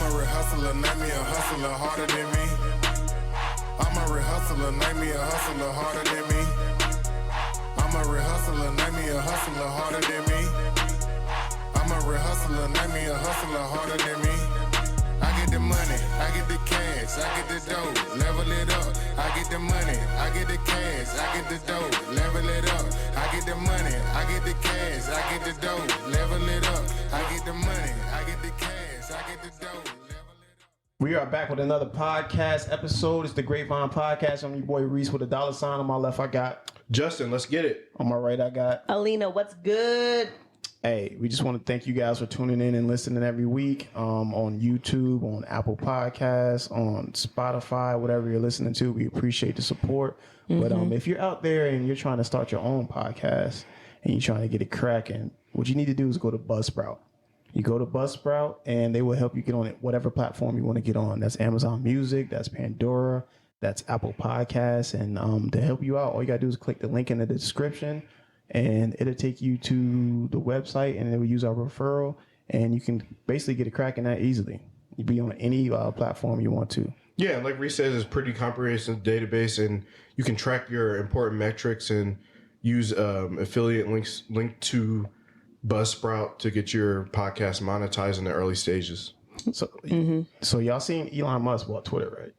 a real hustler, name me a hustler harder than me. I'm a real hustler, name me a hustler harder than me. I'm a real hustler, name me a hustler harder than me. I'm a real hustler, name me a hustler harder than me. I get the money, I get the cash, I get the dough, level it up. I get the money, I get the cash, I get the dough, level it up. I get the money, I get the cash, I get the dough, level it up. I get the money, I get the cash, I get the dough, level it up. We are back with another podcast episode. It's the Grapevine Podcast. I'm your boy Reese with a $. On my left, I got Justin. Let's get it. On my right, I got Alina. What's good? Hey, we just want to thank you guys for tuning in and listening every week on YouTube, on Apple Podcasts, on Spotify, whatever you're listening to. We appreciate the support. But if you're out there and you're trying to start your own podcast and you're trying to get it cracking, what you need to do is go to Buzzsprout. You go to Buzzsprout and they will help you get on it, whatever platform you want to get on. That's Amazon Music, that's Pandora, that's Apple Podcasts. And to help you out, all you got to do is click the link in the description. And it'll take you to the website and it will use our referral. And you can basically get it cracking that easily. You be on any platform you want to. Yeah, like Reese says, it's a pretty comprehensive database and you can track your important metrics and use affiliate links linked to Buzzsprout to get your podcast monetized in the early stages. So y'all seen Elon Musk bought Twitter, right?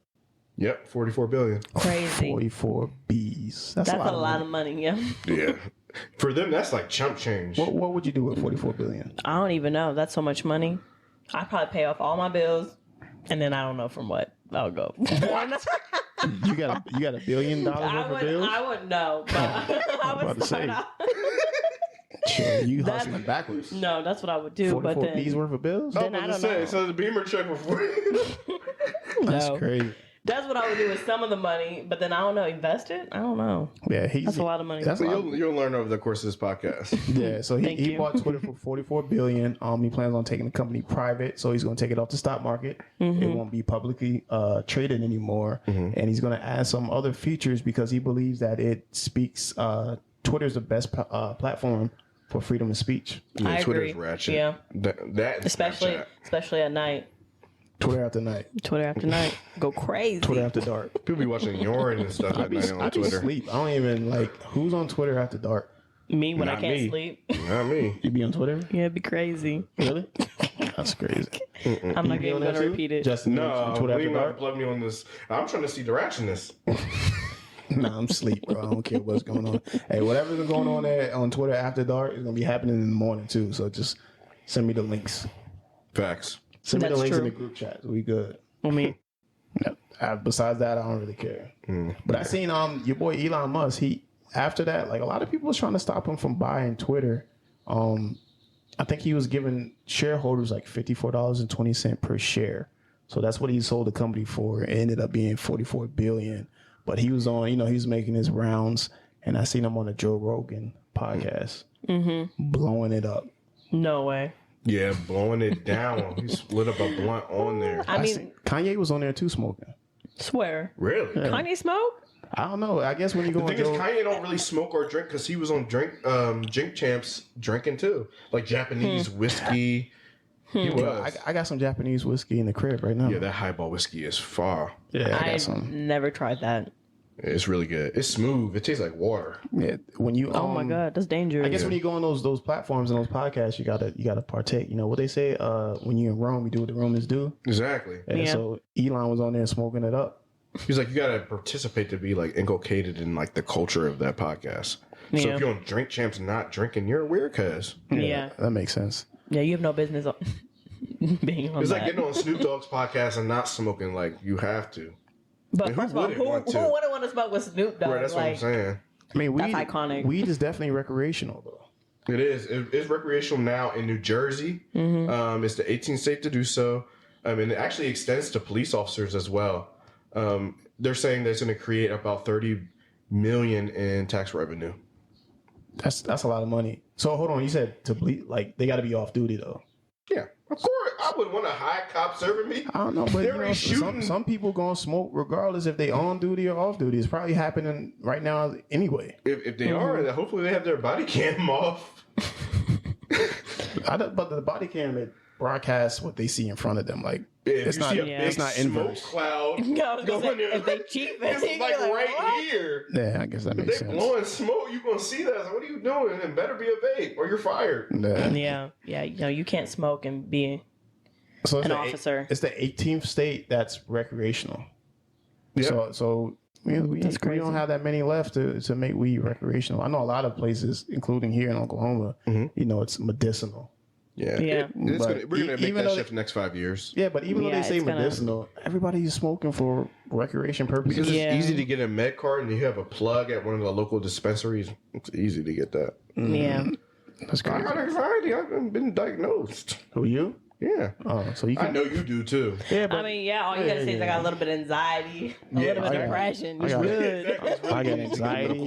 Yep, 44 billion. Crazy. 44 Bs. That's a lot of money. Yeah. Yeah. For them, that's like chump change. What would you do with 44 billion? I don't even know. That's so much money. I'd probably pay off all my bills, and then I don't know from what I'll go. You got $1 billion worth of bills? I wouldn't know, but I would start out. Sure, you hustling backwards. No, that's what I would do. 44 but then, Bs worth of bills? Then I don't know. So the Beamer check before. That's crazy. That's what I would do with some of the money, but then I don't know, invest it? I don't know. Yeah, that's a lot of money. You'll learn over the course of this podcast. Yeah, so he bought Twitter for 44 billion. He plans on taking the company private, so he's going to take it off the stock market. It won't be publicly traded anymore, and he's going to add some other features because he believes that it speaks. Twitter's the best platform for freedom of speech. Yeah, I Twitter's agree. ratchet. Yeah, that especially at night. Twitter after night. Go crazy. Twitter after dark. People be watching Youre and stuff at night on Twitter. Sleep. I don't even who's on Twitter after dark. Me when Not I can't me. sleep. Not me. You be on Twitter? Yeah, it'd be crazy. Really? That's crazy. I'm not even going to repeat it. Justin, No, Twitter please after not dark? plug me on this. I'm trying to see the ratchetness. Nah, I'm asleep, bro. I don't care what's going on. Hey, whatever's going on there on Twitter after dark is going to be happening in the morning too. So just send me the links. Facts. Send me the That's links true. in the group chat. We good. I mean, Besides that, I don't really care. But I seen your boy Elon Musk. He after that, like a lot of people was trying to stop him from buying Twitter. I think he was giving shareholders like $54.20 per share. So that's what he sold the company for. It ended up being 44 billion. But he was on, he was making his rounds, and I seen him on the Joe Rogan podcast, blowing it up. no way. Yeah, blowing it down. He split up a blunt on there. I mean, Kanye was on there too smoking. swear. Really? Kanye smoke? I don't know. I guess when you go The on thing is, Joe, Kanye don't really smoke or drink because he was on Drink Champs drinking too, like Japanese whiskey. He was. I got some Japanese whiskey in the crib right now. Yeah, that highball whiskey is far. Yeah, I got I've some. never tried that. It's really good. It's smooth. It tastes like water. Yeah, when you Oh my God, that's dangerous. I guess when you go on those platforms and those podcasts, you gotta partake. You know what they say? When you're in Rome, you do what the Romans do. Exactly. And Yeah. so Elon was on there smoking it up. He's like, you gotta participate to be like inculcated in like the culture of that podcast. So Yeah. if you're on Drink Champs not drinking, you're a weird cuz. Yeah. That makes sense. Yeah, you have no business being on It's that. like getting on Snoop Dogg's podcast and not smoking. Like you have to. But And who first of all, wouldn't want to? who wouldn't want to smoke with Snoop Dogg? Right, that's what I'm saying. I mean, weed, That's iconic. Weed is definitely recreational though. It is. It's recreational now in New Jersey. It's the 18th state to do so. And it actually extends to police officers as well. They're saying that it's going to create about 30 million in tax revenue. That's a lot of money. So hold on, you said to bleed like they got to be off duty though. Yeah, of course. I would want a high cop serving me. I don't know, but They're already shooting. some people gonna smoke regardless if they on duty or off duty. It's probably happening right now anyway. If they are, then hopefully they have their body cam off. But the body cam, broadcast what they see in front of them. Like If it's you not see a big it's not smoke inverse. cloud I was gonna going say, there, if they cheat, it's you're like like, right what? here. Yeah, I guess that If makes they sense. blowing smoke, you gonna see that. Like, what are you doing? It better be a vape, or you're fired. Yeah. You know, you can't smoke and be So it's an the officer. It's the 18th state that's recreational. Yeah. So we That's crazy. don't have that many left to make weed recreational. I know a lot of places, including here in Oklahoma, you know, it's medicinal. Yeah. Yeah. We're But gonna make even that though shift the next 5 years. Yeah, but even though Yeah, they say it's gonna- medicinal, everybody's smoking for recreation purposes. Because Yeah. it's easy to get a med card, and you have a plug at one of the local dispensaries. It's easy to get that. Yeah. That's I crazy. got anxiety. I've been diagnosed. Who you? Yeah. Oh, so you I can. know you do too. Yeah, but I mean, yeah, all you gotta say is I got a little bit of anxiety, a little bit I of got- depression. I It's got- good. I got anxiety,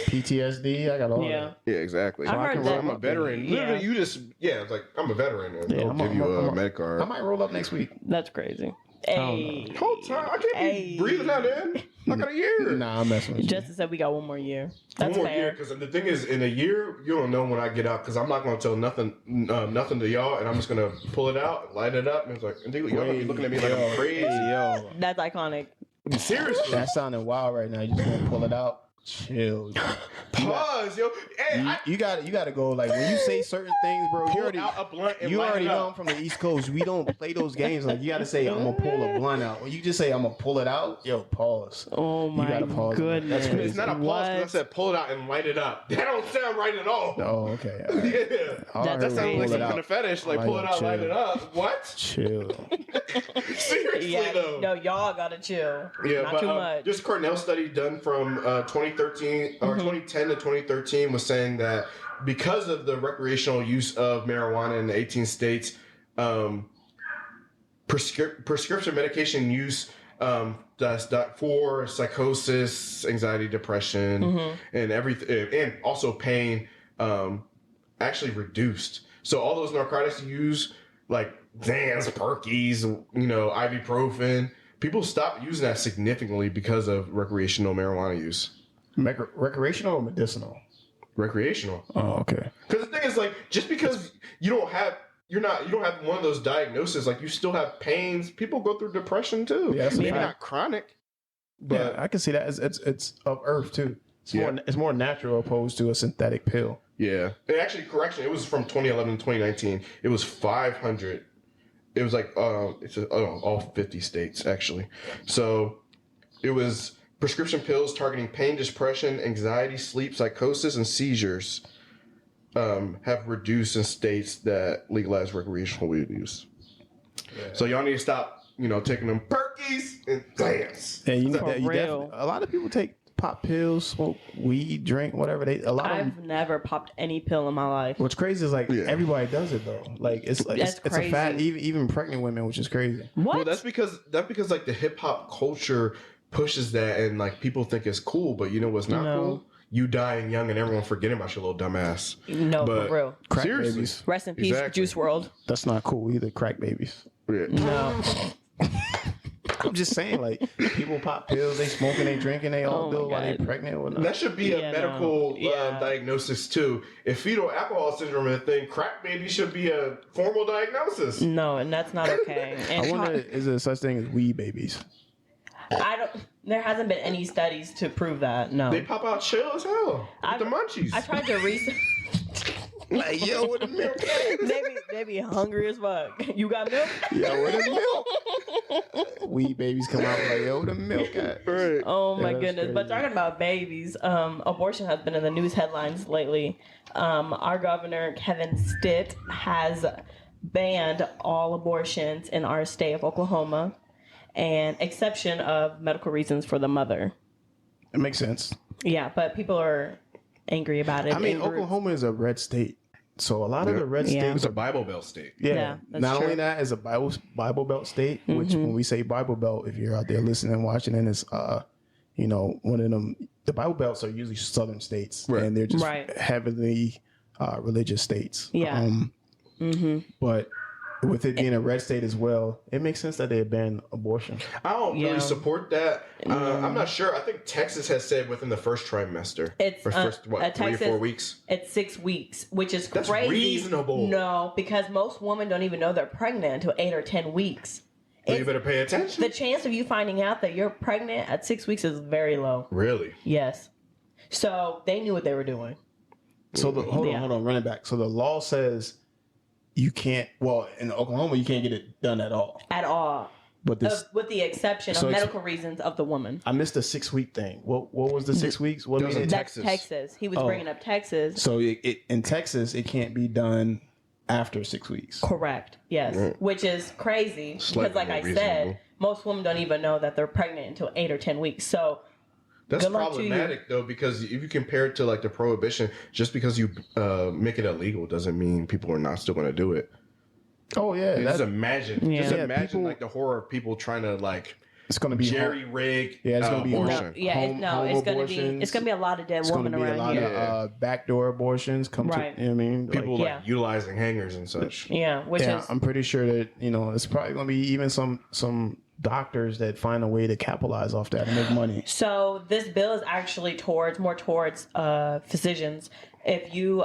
PTSD. I got all Yeah. that. Yeah, exactly. I heard that. I'm a veteran. Yeah. Literally, you just it's like I'm a veteran, and they'll give you a med card. I might roll up next week. That's crazy. Hey, Whole time I can't Hey. be breathing out in. I got a year. Nah, I'm messing with you. Justice said we got one more year. That's One more year, fair. because the thing is, in a year, you don't know when I get out, because I'm not going to tell nothing to y'all, and I'm just going to pull it out, light it up, and it's like, and y'all gonna be looking at me like I'm crazy. Yo, That's iconic. Seriously. that sounding wild right now. You just gonna pull it out. Chill. Pause, yo. Hey, You got to go like when you say certain things, bro. pull You already out a blunt and you light already it know I'm up. from the East Coast. We don't play those games. Like you got to say I'm gonna pull a blunt out. When you just say I'm gonna pull it out, yo, pause. Oh my gotta pause on that. goodness. That's It's not a pause, What? because I said pull it out and light it up. That don't sound right at all. Oh, okay. All right. Yeah. All I heard That That was sounds like pull it some out. kind of fetish, like Like, pull it out, light chill. it up. What? Chill. Seriously, Yeah, though. no, y'all gotta chill. Yeah, Not but too much. this Cornell study done from 2013 or 2010 to 2013 was saying that because of the recreational use of marijuana in the 18 states, prescription medication use that's for psychosis, anxiety, depression, and everything, and also pain, actually reduced. So all those narcotics you use, like Xans, Perkies, ibuprofen, people stopped using that significantly because of recreational marijuana use. Recreational or medicinal? Recreational. Oh, okay. Because the thing is, like, just because you don't have one of those diagnoses, like, you still have pains. People go through depression too. Yeah, that's a maybe fact. not chronic, but Yeah, I can see that. It's of earth too. Yeah. It's more natural opposed to a synthetic pill. yeah. And actually, correction, it was from 2011 to 2019. It was 500. It was like all 50 states actually. So it was prescription pills targeting pain, depression, anxiety, sleep, psychosis, and seizures have reduced in states that legalize recreational weed use. Yeah. So y'all need to stop, taking them Perkies and Xans. Yeah, For real. a lot of people take pop pills, smoke weed, drink whatever a lot of them. I've never popped any pill in my life. What's crazy is like Yeah. everybody does it though. Like it's That's it's a fad. crazy. Even pregnant women, which is crazy. What? Well, that's because like the hip hop culture pushes that, and like people think it's cool, but you know what's not No. cool? You dying young and everyone forgetting about your little dumb ass. No, But- for real. Crack Seriously. babies. Rest in peace, Exactly. Juice World. That's not cool either. Crack babies. Yeah. No. I'm just saying, like people pop pills, they smoking, they drinking, they all Oh do my it while they God. pregnant or not. That should be Yeah, a medical no. Yeah. diagnosis too. If fetal alcohol syndrome is a thing, crack baby should be a formal diagnosis. No, and that's not okay. And I wonder, is there such thing as weed babies? I don't. There hasn't been any studies to prove that. No. They pop out chill as hell with the munchies. I tried to research. like, yo, with the milk. they be hungry as fuck. You got milk? Yo, where the milk? Weed babies come out like, yo, where the milk at? Right. Oh my Yeah, that's goodness. But crazy. talking about babies, abortion has been in the news headlines lately. Our governor, Kevin Stitt, has banned all abortions in our state of Oklahoma, and exception of medical reasons for the mother. It makes sense. Yeah, but people are angry about it. I mean, in groups. Oklahoma is a red state, so a lot of the red Yeah. states It's a are. Bible Belt state. Yeah, Yeah, that's not true. only that, it's a Bible Belt state. Which, when we say Bible Belt, if you're out there listening and watching, and it's one of them. The Bible Belts are usually southern states, Right. and they're just Right. heavily religious states. Yeah. But with it being a red state as well, it makes sense that they ban abortion. I don't Yeah. really support that. I'm not sure. I think Texas has said within the first trimester. It's or first, what, 3 or 4 weeks? It's 6 weeks, which is That's crazy. reasonable. No, because most women don't even know they're pregnant until 8 or 10 weeks. So you better pay attention. The chance of you finding out that you're pregnant at 6 weeks is very low. Really? Yes. So they knew what they were doing. So hold Yeah. on, run it back. So the law says you can't. Well, in Oklahoma, you can't get it done at all. At all. But this, With the exception So of it's- medical reasons of the woman. I missed the 6-week thing. What was the 6 weeks? What Those made are it? That's Texas. Texas. He was bringing up Texas. So it in Texas, it can't be done after 6 weeks. Correct. Yes. Which is crazy. Slightly Because like more I reasonable. said, most women don't even know that they're pregnant until 8 or 10 weeks. So That's Good luck to you. problematic though, because if you compare it to like the prohibition, just because you make it illegal doesn't mean people are not still going to do it. Oh yeah, Just that's, imagine, Yeah. just Yeah, imagine people- like the horror of people trying to like it's gonna be jerry rig. Yeah, it's gonna be abortion. home- yeah, home it's gonna abortions. be a lot of dead It's going to women be a around lot here. of backdoor abortions. Right. You know what I mean? People Like, like utilizing hangers and such. Yeah, which yeah, is I'm pretty sure that it's probably going to be even some doctors that find a way to capitalize off that and make money. so. This bill is actually more towards physicians. If you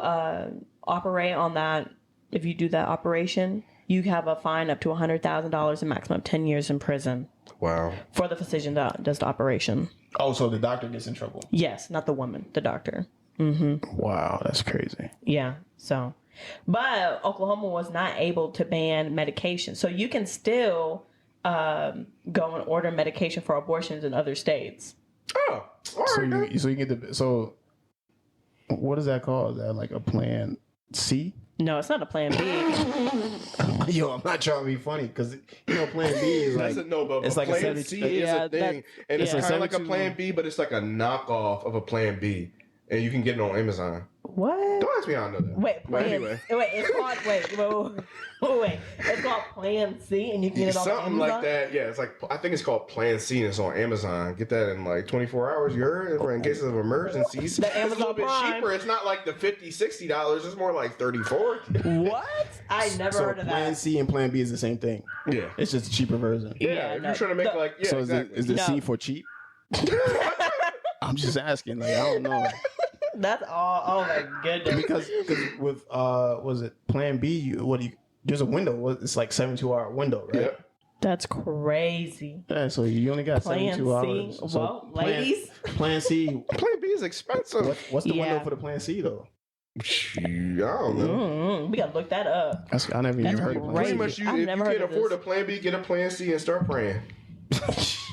operate on that, if you do that operation, you have a fine up to $100,000 and maximum 10 years in prison Wow. for the physician that does the operation. Oh, so the doctor gets in trouble. Yes, not the woman, the doctor. Wow, that's crazy. Yeah. So, but Oklahoma was not able to ban medication, so you can still go and order medication for abortions in other states. Oh, all So right. you get what is that called? Is that like a plan C? No, it's not a plan B. Yo, I'm not trying to be funny because plan B is like That's a no, but it's like a plan 70 C is yeah, a thing, that- and it's yeah. kind of like a 72 plan B, but it's like a knockoff of a plan B, and you can get it on Amazon. What? Don't ask me how I know that. Wait, But plan. anyway. Wait, it's called wait. It's called Plan C, and you can get it on Something Amazon? like that. Yeah, it's like I think it's called Plan C, and it's on Amazon. Get that in like 24 hours. You heard? For in cases of emergencies. The It's a little Amazon bit Prime. cheaper. It's not like the $50-$60. It's more like $34. What? I never so heard of plan that. C and plan B is the same thing. Yeah. It's just a cheaper version. Yeah, if no, you're trying to make the- like yeah, so exactly. is the No. C for cheap? I'm just asking. Like I don't know. That's all. Oh my goodness. because with was it plan B? There's a window. It's like 72-hour window, right? Yep. That's crazy. Yeah, so you only got Plan 72 C. hours. So Well, ladies. Plan C. Plan B is expensive. What's the window Yeah. for the plan C though? I don't know. We gotta look that up. I never even That's heard of crazy. plan Pretty C. much, I've if you never heard can't of afford this. a plan B, get a plan C and start praying.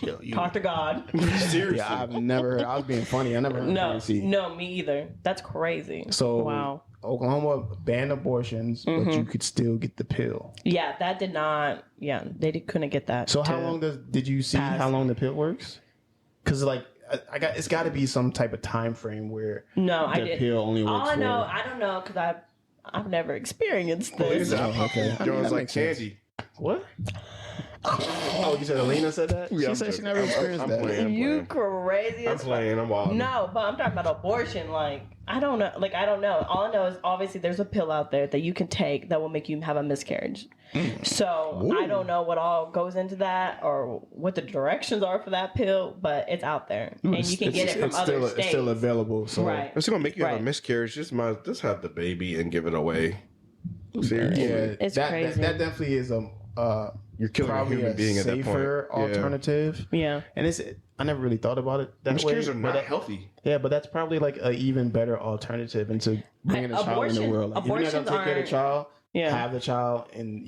Yo, you- Talk to God. Seriously. yeah, I've never heard. I was being funny. I never heard of No, plan C. no, me either. That's crazy. So wow. Oklahoma banned abortions, but you could still get the pill. Yeah, that did not. Yeah, couldn't get that. So how to- long did you see pass. how long the pill works? Because like it's got to be some type of time frame where No, I the did. pill only works All I for. know, I don't know, because I've never experienced It's this. okay. I mean, Jones that like makes sense. candy. What? Oh, you said Alina said that? Yeah, She I'm said she joking. never experienced I'm that. playing. You crazy I'm as fuck. playing. I'm wild. No, but I'm talking about abortion. Like, I don't know. Like, I don't know. All I know is obviously there's a pill out there that you can take that will make you have a miscarriage. So I don't know what all goes into that or what the directions are for that pill, but it's out there. And you can get it from other states. It's still available. So Right. It's gonna make you have Right. a miscarriage. Just have the baby and give it away. Seriously. yeah, It's that, crazy. That definitely is You're killing a probably human being at that point. safer Yeah. alternative. Yeah. And I never really thought about it that way. Miscarriages are but not that- healthy. Yeah, but that's probably like an even better alternative into bringing a child in the world. Like, if you're not gonna abortions take care of the aren't- child, Yeah. have the child, and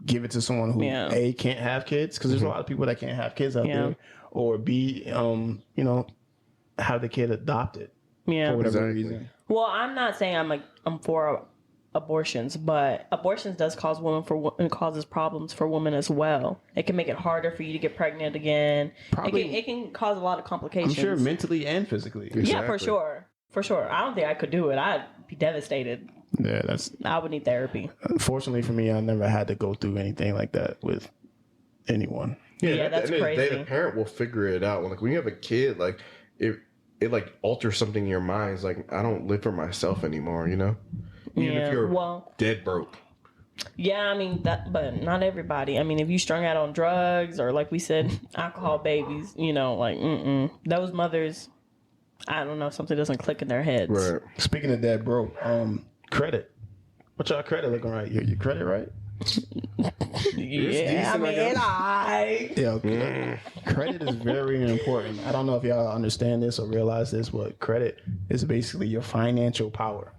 give it to someone who Yeah. A, can't have kids, because there's a lot of people that can't have kids out Yeah. there, or B, have the kid adopted Yeah. for whatever Exactly. reason. Well, I'm not saying I'm for abortions, but abortions does cause and causes problems for women as well. It can make it harder for you to get pregnant again. Probably- It can cause a lot of I'm complications. sure mentally and physically. Yeah, for Exactly. sure. For sure. I don't think I could do it. I'd be devastated. Yeah, that's I would need therapy. unfortunately for me. I never had to go through anything like that with anyone. Yeah, at the that's end of the day, crazy. the parent will figure it out. Like when you have a kid, like it like alters something in your mind. It's like I don't live for myself anymore. Even Yeah, if you're well- dead broke, Yeah, I mean that, but not everybody. I mean, if you strung out on drugs or like we said, alcohol babies, like those mothers, I don't know, something doesn't click in their heads. Right. Speaking of that, bro, credit. What y'all credit looking right? Your credit right? Yeah, I mean, Yeah, okay. Credit is very important. I don't know if y'all understand this or realize this, but credit is basically your financial power.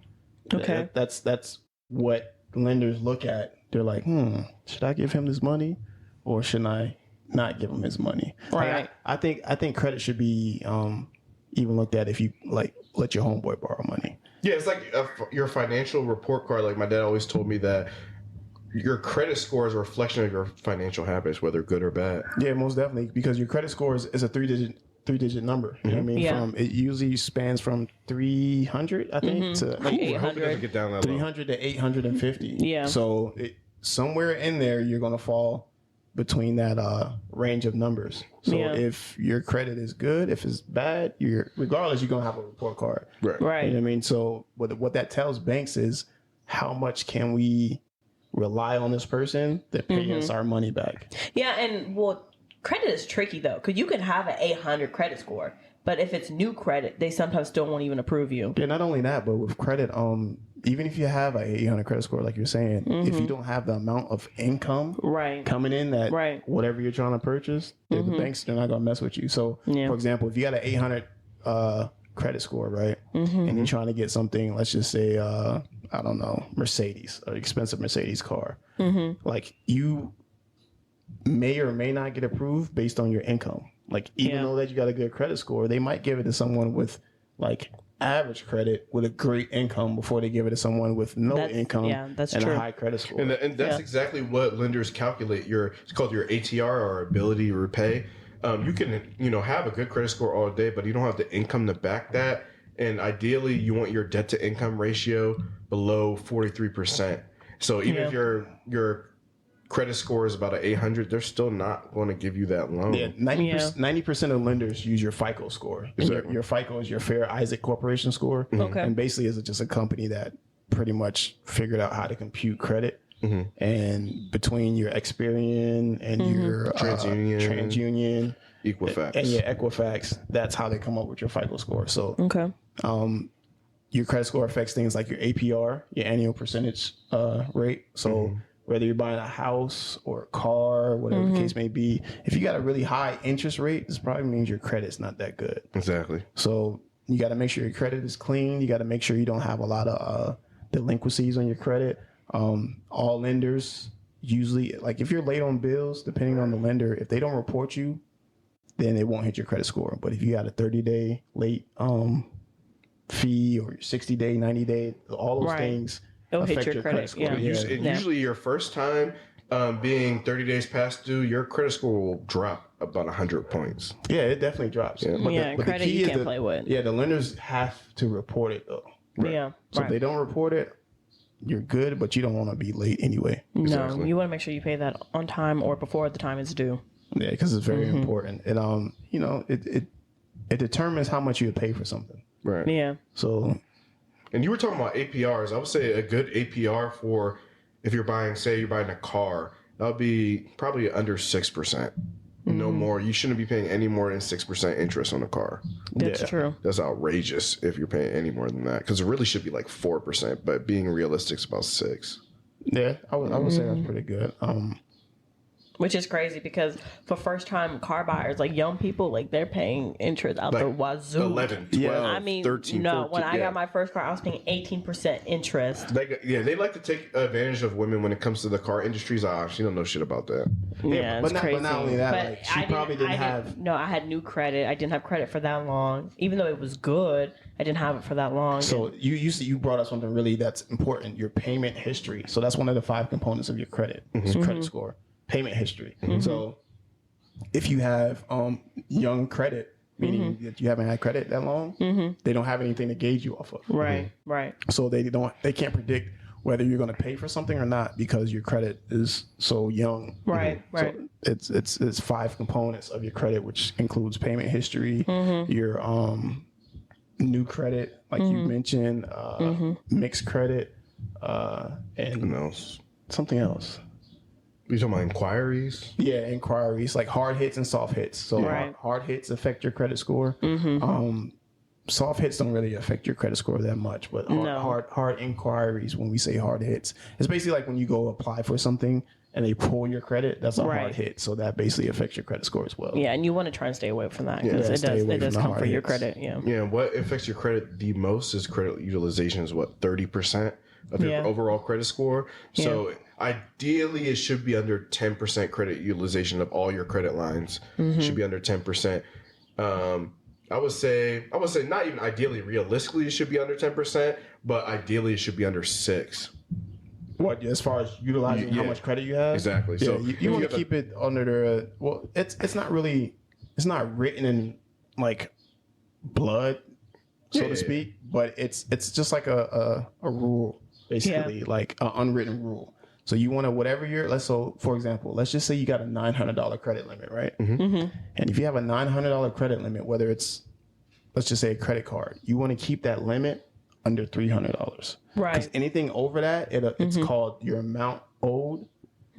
Okay. That's what lenders look at. They're like, should I give him this money or should I not give him his money? Right. I think credit should be even looked at if you like let your homeboy borrow money. Yeah, it's like your financial report card. Like my dad always told me that your credit score is a reflection of your financial habits, whether good or bad. Yeah, most definitely, because your credit score is a three-digit number. You know what I mean? Yeah. It usually spans from 300, I think, to I hope it doesn't get down that low. 300 to 850. Yeah. So somewhere in there, you're going to fall between that range of numbers. So Yeah. if your credit is good, if it's bad, regardless, you're going to have a report card. Right. Right. You know what I mean? So what that tells banks is how much can we rely on this person to pay us our money back. Yeah, and credit is tricky though, because you can have an 800 credit score, but if it's new credit, they sometimes still won't even approve you. Yeah, not only that, but with credit, even if you have a 800 credit score, like you're saying, if you don't have the amount of income Right. coming in that Right. whatever you're trying to purchase, the banks, they're not gonna mess with you. So, Yeah. for example, if you got an 800 credit score, right, and you're trying to get something, let's just say, I don't know, Mercedes, an expensive Mercedes car, like you may or may not get approved based on your income. Like even though that you got a good credit score, they might give it to someone with like average credit with a great income before they give it to someone with no income that's and true. a high credit score. And that's exactly what lenders calculate. It's called your ATR, or ability to repay. You can have a good credit score all day, but you don't have the income to back that. And ideally, you want your debt to income ratio below 43%. So even if your credit score is about an 800, they're still not going to give you that loan. Yeah, 90% of lenders use your FICO score. Exactly. Your FICO is your Fair Isaac Corporation score. Okay. And basically is just a company that pretty much figured out how to compute credit. And between your Experian and your TransUnion, Equifax. and your Equifax, that's how they come up with your FICO score. So Okay. your credit score affects things like your APR, your annual percentage rate. So whether you're buying a house or a car, whatever the case may be, if you got a really high interest rate, this probably means your credit's not that good. Exactly. So you got to make sure your credit is clean. You got to make sure you don't have a lot of delinquencies on your credit. All lenders usually, like if you're late on bills, depending on the lender, if they don't report you, then it won't hit your credit score. But if you got a 30-day late fee or your 60-day, 90-day, all those things It'll affect hit your credit. score. Yeah. Usually your first time being 30 days past due, your credit score will drop about 100 points. Yeah, it definitely drops. Yeah. But Credit you can't play with. Yeah, the lenders have to report it though. Yeah. So if they don't report it, you're good, but you don't want to be late anyway. No, you want to make sure you pay that on time or before the time is due. Yeah, because it's very important. It it determines how much you would pay for something. Right. Yeah. So And you were talking about APRs. I would say a good APR for if you're buying a car, that would be probably under 6%. No more. You shouldn't be paying any more than 6% interest on a car. That's true. That's outrageous if you're paying any more than that, because it really should be like 4%. But being realistic is about 6. yeah, I would say that's pretty good. Which is crazy because for first time car buyers, like young people, like they're paying interest out the wazoo. 11, 12, I mean, 13, no, 14. when I got my first car, I was paying 18% interest. They like to take advantage of women when it comes to the car industries. She don't know shit about that. Yeah, but it's crazy. But not only that, But like, she probably didn't have. No, I had new credit. I didn't have credit for that long. Even though it was good, I didn't have it for that long. So you brought up something really that's important. Your payment history. So that's one of the 5 components of your credit. It's credit score. Payment history. So if you have young credit, meaning that you haven't had credit that long, they don't have anything to gauge you off of. Right. So they can't predict whether you're going to pay for something or not because your credit is so young. Right. So it's 5 components of your credit, which includes payment history, your new credit, like you mentioned, mixed credit, and Who knows? something else. You talking about inquiries? Yeah, inquiries, like hard hits and soft hits. So hard hits affect your credit score. Soft hits don't really affect your credit score that much, but hard inquiries, when we say hard hits, it's basically like when you go apply for something and they pull your credit, that's a hard hit. So that basically affects your credit score as well. Yeah, and you want to try and stay away from that because it does come for your credit. Yeah. Yeah, what affects your credit the most is credit utilization is what, 30% of your overall credit score. So ideally it should be under 10% credit utilization of all your credit lines. Should be under 10%. I would say not even ideally, realistically it should be under 10%, but ideally it should be under 6. What, as far as utilizing how much credit you have? Exactly. Yeah, So you want to keep it under the it's not written in like blood, so to speak, but it's just like a rule, basically, like an unwritten rule. So you want to, whatever for example, let's just say you got a $900 credit limit, right? And if you have a $900 credit limit, whether it's, let's just say a credit card, you want to keep that limit under $300. Right. Because anything over that, it's called your amount owed.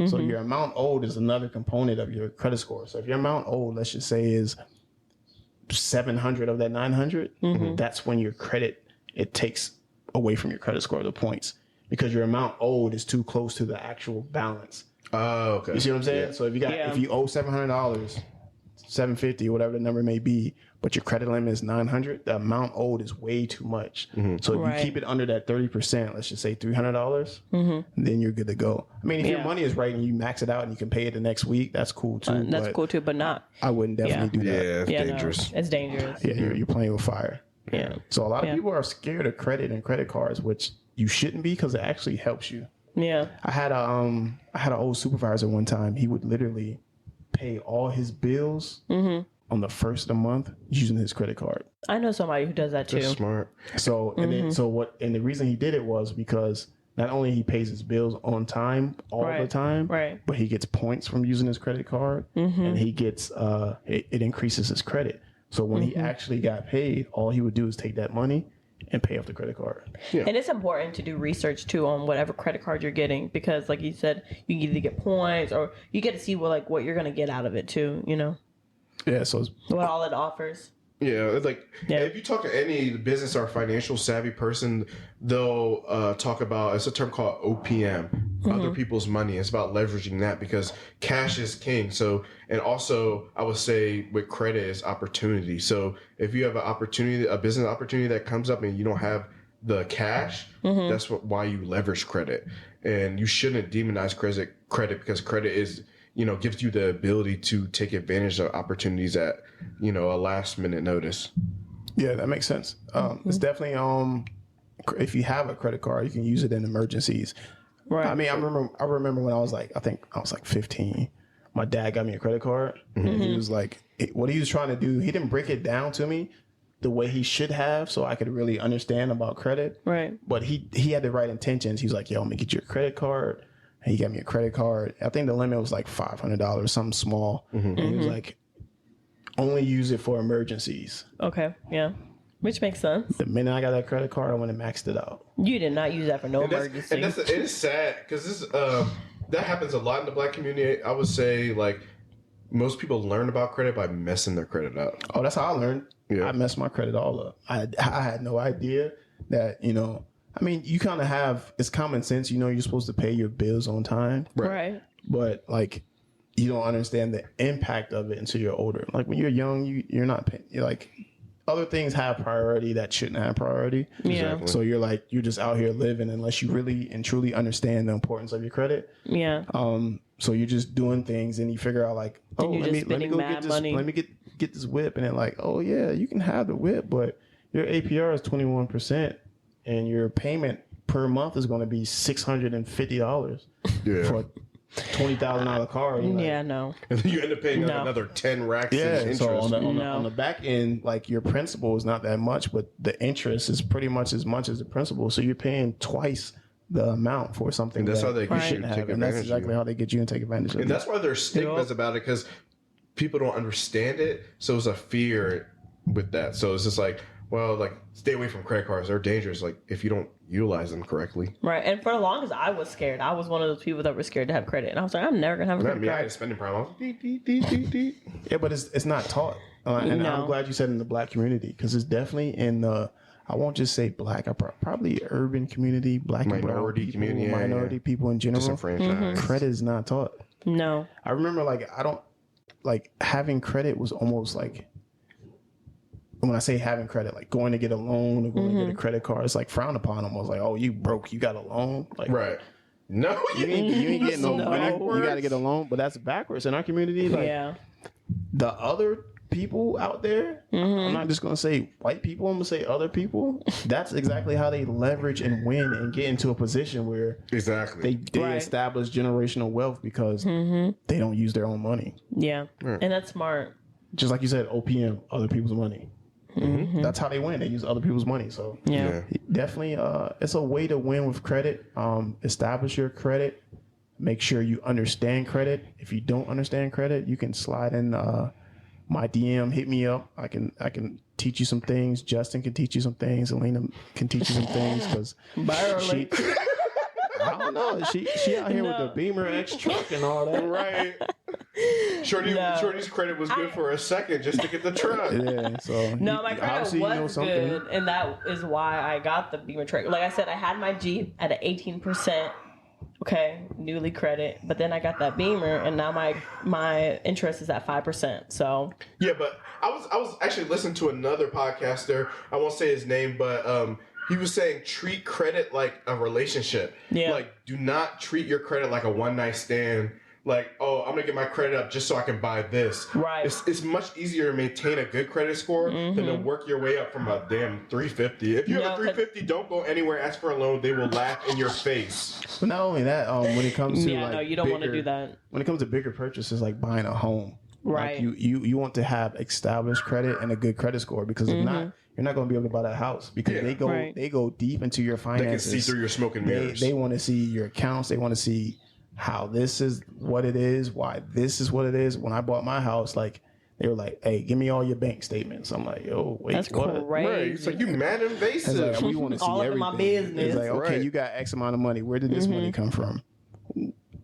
So your amount owed is another component of your credit score. So if your amount owed, let's just say, is 700 of that 900, that's when your credit, it takes away from your credit score, the points, because your amount owed is too close to the actual balance. Oh, okay. You see what I'm saying? Yeah. So if you owe $700, $750, whatever the number may be, but your credit limit is $900, the amount owed is way too much. So if you keep it under that 30%, let's just say $300, then you're good to go. I mean, if your money is right and you max it out and you can pay it the next week, that's cool too. That's cool too, but not. I wouldn't definitely do that. Yeah, it's dangerous. No, it's dangerous. Yeah, you're playing with fire. Yeah. So a lot of people are scared of credit and credit cards, which you shouldn't be, because it actually helps you. Yeah. I had an old supervisor one time. He would literally pay all his bills on the first of the month using his credit card. I know somebody who does that too. That's smart. So and the reason he did it was because not only he pays his bills on time all the time, but he gets points from using his credit card, and he gets it increases his credit. So when he actually got paid, all he would do is take that money and pay off the credit card. Yeah. And it's important to do research too on whatever credit card you're getting, because like you said, you can either get points or you get to see what you're going to get out of it too, you know? Yeah, so what all it offers. Yeah, it's like if you talk to any business or financial savvy person, they'll talk about, it's a term called OPM, other people's money. It's about leveraging that, because cash is king. So, and also I would say with credit is opportunity. So if you have an opportunity, a business opportunity that comes up and you don't have the cash, that's why you leverage credit. And you shouldn't demonize credit, because credit is, gives you the ability to take advantage of opportunities at, a last minute notice. Yeah, that makes sense. It's definitely, if you have a credit card, you can use it in emergencies. Right. I mean, I remember when I was like 15, my dad got me a credit card, and he was like, what he was trying to do, he didn't break it down to me the way he should have, so I could really understand about credit. Right. But he had the right intentions. He was like, yo, I'm gonna get you a credit card. And he got me a credit card. I think the limit was like $500, something small. And he was like, only use it for emergencies. Okay, yeah. Which makes sense. The minute I got that credit card, I went and maxed it out. You did not use that for no emergency. It is sad, because this that happens a lot in the Black community. I would say, like, most people learn about credit by messing their credit up. Oh, that's how I learned. Yeah. I messed my credit all up. I had no idea that, I mean, you kind of have, it's common sense, you're supposed to pay your bills on time. Right. But, like, you don't understand the impact of it until you're older. Like, when you're young, you're not paying, you're like, other things have priority that shouldn't have priority. Yeah. Exactly. So you're just out here living unless you really and truly understand the importance of your credit. Yeah. So you're just doing things and you figure out like, oh, let me go get this, let me get this whip, and then like, oh yeah, you can have the whip, but your APR is 21%, and your payment per month is going to be $650 for a $20,000 car. Yeah, no. And then you end up paying another 10 racks in interest. So on the back end, like your principal is not that much, but the interest is pretty much as the principal. So you're paying twice the amount for something. And that's how they get you to take advantage. And that's exactly how they get you and take advantage of it. And that's why there's stigmas about it, because people don't understand it. So it's a fear with that. So it's just like, well, like, stay away from credit cards. They're dangerous, like, if you don't utilize them correctly. Right. And for the longest, I was scared. I was one of those people that were scared to have credit. And I was like, I'm never going to have a Not credit me, I card. had a spending problem. Deet, deet, deet, deet, deet. Yeah, but it's not taught. And No. I'm glad you said in the black community, because it's definitely in the, I won't just say black, probably urban community, black and brown Minority people, community, yeah, minority people in general. Disenfranchised. Credit is not taught. No. I remember, like, having credit was almost like, when I say having credit, like going to get a loan or going to get a credit card, it's like frowned upon almost, like, oh, you broke, you got a loan. Like, Right. No, you ain't getting no No. money. You got to get a loan, but that's backwards in our community. Like, Yeah. the other people out there, I'm not just gonna say white people, I'm gonna say other people. That's exactly how they leverage and win and get into a position where exactly. they Right. establish generational wealth because they don't use their own money. Yeah. And that's smart. Just like you said, OPM, other people's money. That's how they win. They use other people's money. So Yeah. definitely, it's a way to win with credit. Establish your credit. Make sure you understand credit. If you don't understand credit, you can slide in my DM. Hit me up. I can teach you some things. Justin can teach you some things. Elena can teach you some things because she. I don't know. She out here with the Beamer X truck and all that. Right. Shorty's credit was good for a second just to get the truck. Yeah. So No, my credit obviously you know was something. good, and that is why I got the Beamer truck. Like I said, I had my Jeep at an 18%, okay, newly credit, but then I got that Beamer, and now my interest is at 5%. So Yeah, but I was actually listening to another podcaster. I won't say his name, but he was saying treat credit like a relationship. Yeah. Like, do not treat your credit like a one night stand. Like, oh, I'm gonna get my credit up just so I can buy this. Right. It's much easier to maintain a good credit score than to work your way up from a damn 350. If you have a 350, don't go anywhere. Ask for a loan. They will laugh in your face. But not only that, when it comes to yeah, like no, you don't want to bigger- do that. When it comes to bigger purchases like buying a home, Right. Like you want to have established credit and a good credit score because if not, you're not going to be able to buy that house because Yeah. they go deep into your They finances. can see through your smoke and mirrors. They want to see your accounts. They want to see how this is what it is, why this is what it is. When I bought my house, like they were like, "Hey, give me all your bank statements." I'm like, "Yo, wait, That's what?" crazy. Right. It's like you mad It's invasive. like, we want to see All up in everything. my business. It's like, okay, Right. you got X amount of money. Where did this money come from?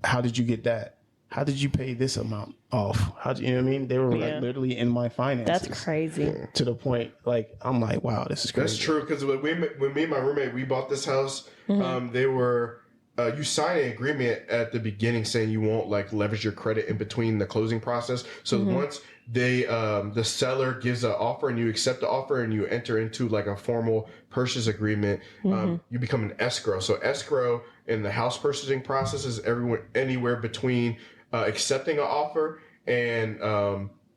How did you get that? How did you pay this amount off? How do you know what I mean? They were Yeah. like literally in my finances. That's crazy. To the point, like I'm like, wow, this is crazy. That's true because when me and my roommate we bought this house, they were you sign an agreement at the beginning saying you won't like leverage your credit in between the closing process. So once they the seller gives an offer and you accept the offer and you enter into like a formal purchase agreement, you become an escrow. So escrow in the house purchasing process is anywhere between accepting an offer and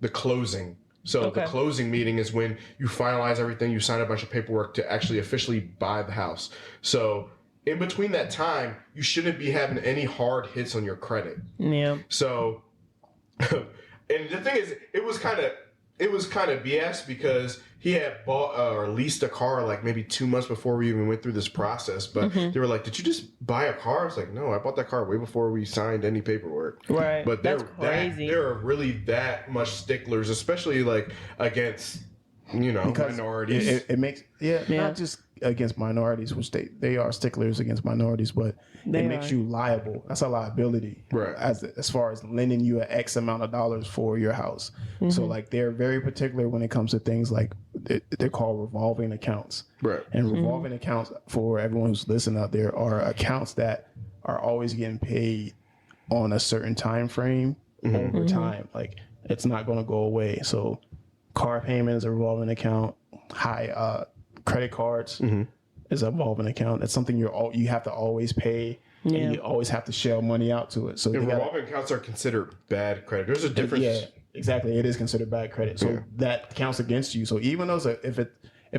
the closing. So the closing meeting is when you finalize everything, you sign a bunch of paperwork to actually officially buy the house. So in between that time, you shouldn't be having any hard hits on your credit. Yeah. So, and the thing is, it was kind of BS because he had bought or leased a car like maybe 2 months before we even went through this process. But they were like, "Did you just buy a car?" I was like, "No, I bought that car way before we signed any paperwork." Right. But That's crazy. there are really that much sticklers, especially like against minorities. It makes not just against minorities, which they are sticklers against minorities, but it makes you liable. That's a liability, Right. As far as lending you an X amount of dollars for your house. So like they're very particular when it comes to things like they're called revolving accounts. Right. And revolving accounts, for everyone who's listening out there, are accounts that are always getting paid on a certain time frame over time. Like it's not going to go away. So car payment is a revolving account. Credit cards is a revolving account. It's something you have to always pay. Yeah. And you always have to shell money out to it. So And you gotta- revolving accounts are considered bad credit. There's a difference. yeah, exactly. It is considered bad credit. So that counts against you. So even though if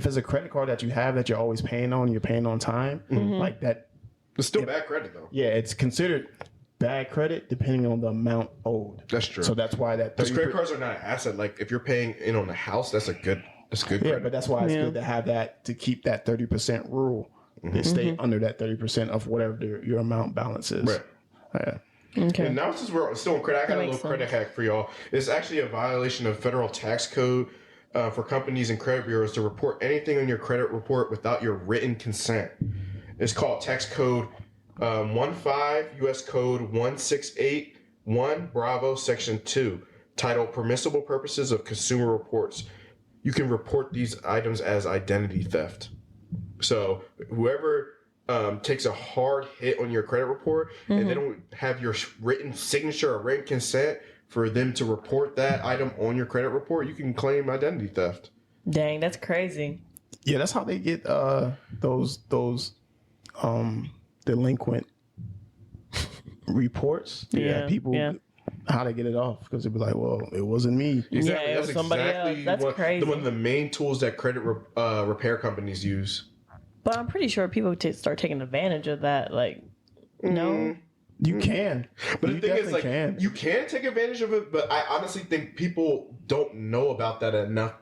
it's a credit card that you have that you're always paying on, you're paying on time, like that. It's still bad credit though. Yeah, it's considered bad credit depending on the amount owed. That's true. So that's why that Because credit cards are not an asset. Like if you're paying in on the house, that's good yeah, credit. but that's why it's good to have that, to keep that 30% rule, to stay under that 30% of whatever your amount balance is. Right. Yeah. Okay. And now since we're still on credit, I got a makes little credit hack for y'all. It's actually a violation of federal tax code for companies and credit bureaus to report anything on your credit report without your written consent. It's called Tax Code 15 U.S. Code 1681 Bravo Section 2, titled Permissible Purposes of Consumer Reports. You can report these items as identity theft. So whoever takes a hard hit on your credit report and they don't have your written signature or written consent for them to report that item on your credit report, you can claim identity theft. Dang, that's crazy. Yeah, that's how they get those delinquent reports. Yeah, people how to get it off, because they'd be like, well, it wasn't me. Exactly. Yeah, it was somebody else. That's crazy. One of the main tools that credit repair companies use. But I'm pretty sure people start taking advantage of that. Like, no. You can. But you the thing is, like, can. you can take advantage of it, but I honestly think people don't know about that enough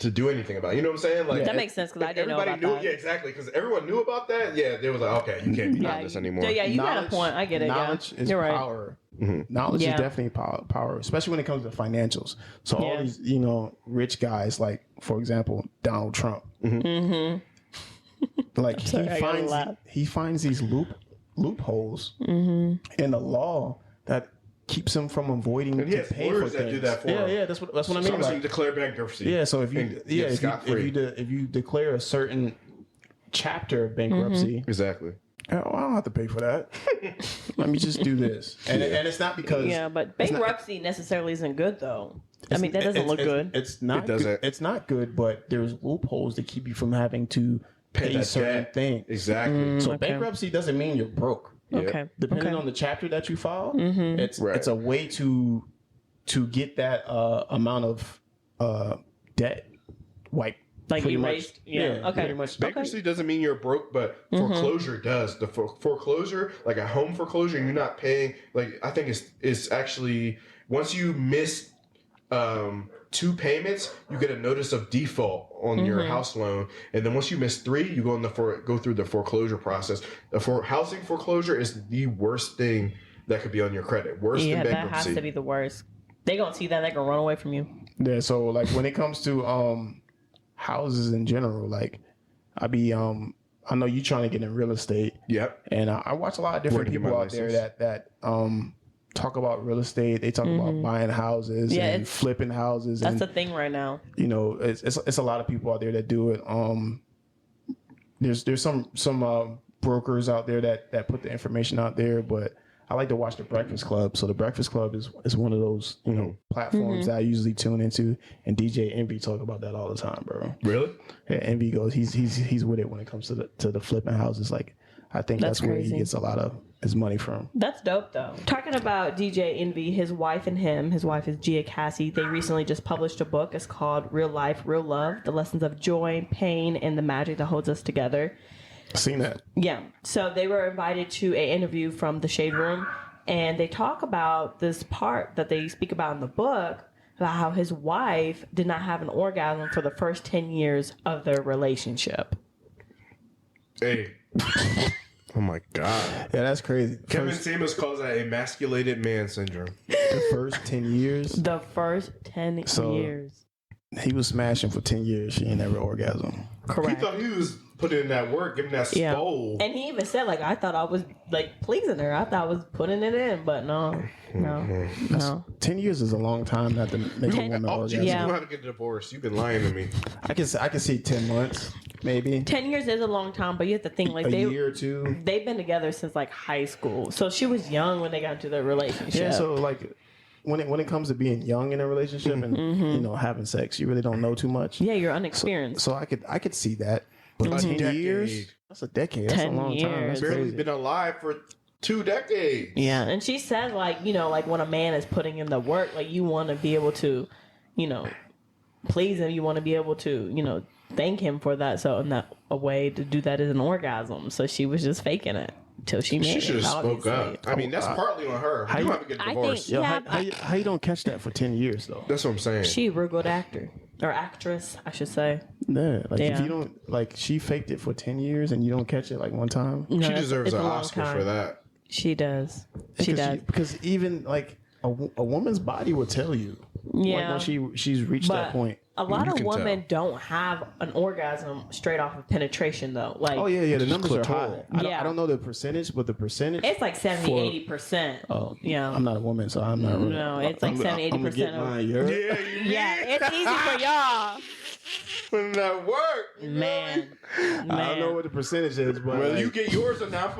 to do anything about it. You know what I'm saying? Like, That makes sense, because I didn't know about that. Yeah, exactly. Because everyone knew about that. Yeah, they was like, okay, you can't be doing this anymore. Yeah, you got a point. I get it. Knowledge is You're right. power. Knowledge is definitely power, especially when it comes to financials. So all these, rich guys, like, for example, Donald Trump. Like, he finds these loopholes in the law that keeps him from avoiding and he has pay for lawyers that things. do that for him. Yeah, that's what I mean. Sometimes Like, you declare bankruptcy. yeah, so if you declare a certain chapter of bankruptcy, Exactly. oh, I don't have to pay for that. Let me just do this, and it's not because but bankruptcy necessarily isn't good, though. I mean, that doesn't look good. It's not. It doesn't. It's not good, but there's loopholes that keep you from having to pay that certain debt. things. Exactly. So bankruptcy doesn't mean you're broke. Okay. Depending on the chapter that you file, it's a way to get that amount of debt wiped. Like pretty erased. much. Yeah. Okay. Pretty much. Bankruptcy doesn't mean you're broke, but foreclosure does. The foreclosure, like a home foreclosure, you're not paying. Like, I think it's actually, once you miss 2 payments, you get a notice of default on your house loan, and then once you miss 3, you go through the foreclosure process. Housing foreclosure is the worst thing that could be on your credit. Worse than bankruptcy. That has to be the worst. They gonna see that, they gonna run away from you. Yeah. So, like, when it comes to houses in general, like, I know you trying to get in real estate. Yep. And I watch a lot of different people out there that talk about real estate. They talk about buying houses and flipping houses. That's the thing right now. It's a lot of people out there that do it. There's some brokers out there that put the information out there, but I like to watch the Breakfast Club. So the Breakfast Club is one of those platforms that I usually tune into, and DJ Envy talk about that all the time, bro. Really? Yeah, Envy goes, he's with it when it comes to the flipping houses. Like, I think that's where he gets a lot of his money from. That's dope, though. Talking about DJ Envy, his wife is Gia Cassie. They recently just published a book. It's called Real Life, Real Love: The Lessons of Joy, Pain, and the Magic That Holds Us Together. Seen that. Yeah. So they were invited to an interview from the Shade Room, and they talk about this part that they speak about in the book, about how his wife did not have an orgasm for the first 10 years of their relationship. Hey. Oh my God. Yeah, that's crazy. Kevin Samuels calls that emasculated man syndrome. The first 10 years? The first 10 years. He was smashing for 10 years. She ain't never orgasm. Correct. He thought he was putting in that work, giving that spole. And he even said, like, I thought I was, like, pleasing her. I thought I was putting it in, but no. 10 years is a long time not to make a woman orgasm. You know how to get a divorce. You've been lying to me. I can see 10 months, maybe. 10 years is a long time, but you have to think, like, a year or two. They've been together since, like, high school. So she was young when they got into their relationship. Yeah, so, like, when it comes to being young in a relationship and having sex, you really don't know too much. Yeah, you're unexperienced. So I could see that. But 10 years? That's a decade. That's a long time. That's barely crazy. been alive for 2 decades. Yeah, and she said, like, like when a man is putting in the work, like, you want to be able to, please him. You want to be able to, thank him for that. So, and that a way to do that is an orgasm. So she was just faking it till she made it. She should have spoke up. I mean, that's partly on her. You have to get divorced. How you don't catch that for 10 years, though? That's what I'm saying. She a real good actor. Or actress, I should say. Yeah, if you don't, like, she faked it for 10 years and you don't catch it, like, one time. She deserves an Oscar for that. She does. She does. Because even, like, a woman's body will tell you. Yeah. Like when she's reached that point. A lot of can women don't have an orgasm straight off of penetration, though. Like, Oh yeah, the numbers are high. Yeah. I don't know the percentage, but the percentage. it's like 70-80%. Oh, yeah. I'm not a woman, so I'm not. Really, No, it's like 70-80% I'm gonna get of- mine. You're, Yeah, it's easy for y'all. When that work, Man. I don't know what the percentage is, but Well, like, you get yours, and I'm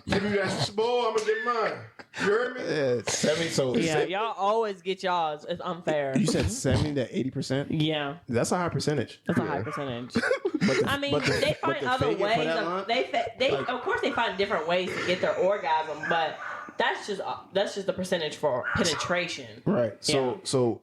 giving you that small. I'm gonna get mine. You heard me? yeah, 70. So Yeah, y'all always get y'all's. It's unfair. you said 70 to 80%. Yeah, That's a high percentage. that's a high percentage. I mean, but the- they but find the other faggot for ways. that line? Of course, they find different ways to get their orgasm, but that's just the percentage for penetration. Right. Yeah. So